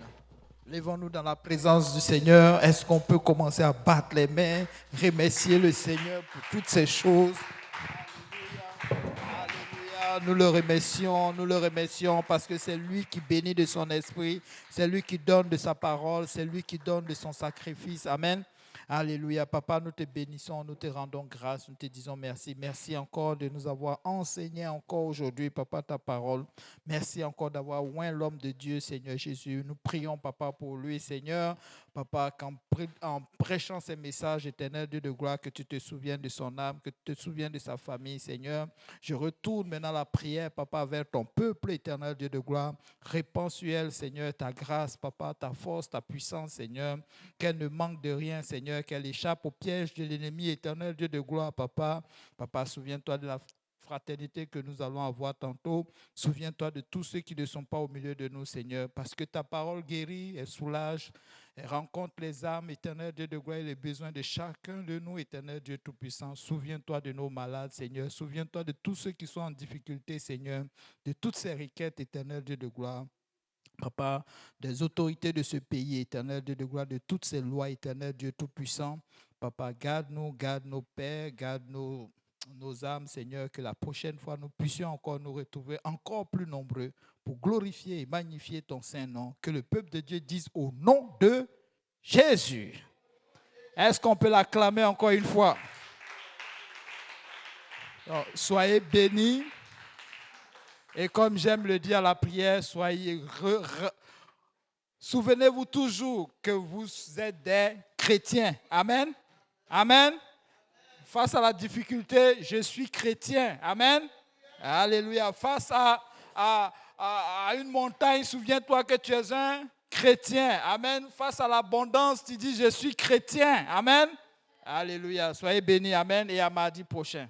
Lèvons-nous dans la présence du Seigneur. Est-ce qu'on peut commencer à battre les mains, remercier le Seigneur pour toutes ces choses? Alléluia. Nous le remercions parce que c'est lui qui bénit de son esprit, c'est lui qui donne de sa parole, c'est lui qui donne de son sacrifice. Amen. Alléluia. Papa, nous te bénissons, nous te rendons grâce, nous te disons merci. Merci encore de nous avoir enseigné encore aujourd'hui, Papa, ta parole. Merci encore d'avoir oint l'homme de Dieu, Seigneur Jésus. Nous prions, Papa, pour lui, Seigneur. Papa, qu'en prêchant ces messages, éternel Dieu de gloire, que tu te souviennes de son âme, que tu te souviennes de sa famille, Seigneur. Je retourne maintenant la prière, Papa, vers ton peuple, éternel Dieu de gloire. Répands sur elle, Seigneur, ta grâce, Papa, ta force, ta puissance, Seigneur. Qu'elle ne manque de rien, Seigneur, qu'elle échappe au piège de l'ennemi, éternel Dieu de gloire, Papa. Papa, souviens-toi de la fraternité que nous allons avoir tantôt. Souviens-toi de tous ceux qui ne sont pas au milieu de nous, Seigneur, parce que ta parole guérit, elle soulage, elle rencontre les âmes, éternel Dieu de gloire, et les besoins de chacun de nous, éternel Dieu Tout-Puissant. Souviens-toi de nos malades, Seigneur. Souviens-toi de tous ceux qui sont en difficulté, Seigneur, de toutes ces requêtes, éternel Dieu de gloire. Papa, des autorités de ce pays, éternel Dieu de gloire, de toutes ces lois, éternel Dieu Tout-Puissant. Papa, garde nos pères, garde nos âmes, Seigneur, que la prochaine fois, nous puissions encore nous retrouver encore plus nombreux pour glorifier et magnifier ton Saint-Nom. Que le peuple de Dieu dise au nom de Jésus. Est-ce qu'on peut l'acclamer encore une fois? Alors, soyez bénis. Et comme j'aime le dire à la prière, souvenez-vous toujours que vous êtes des chrétiens. Amen. Amen. Face à la difficulté, je suis chrétien. Amen. Alléluia. Face à une montagne, souviens-toi que tu es un chrétien. Amen. Face à l'abondance, tu dis je suis chrétien. Amen. Alléluia. Soyez bénis. Amen. Et à mardi prochain.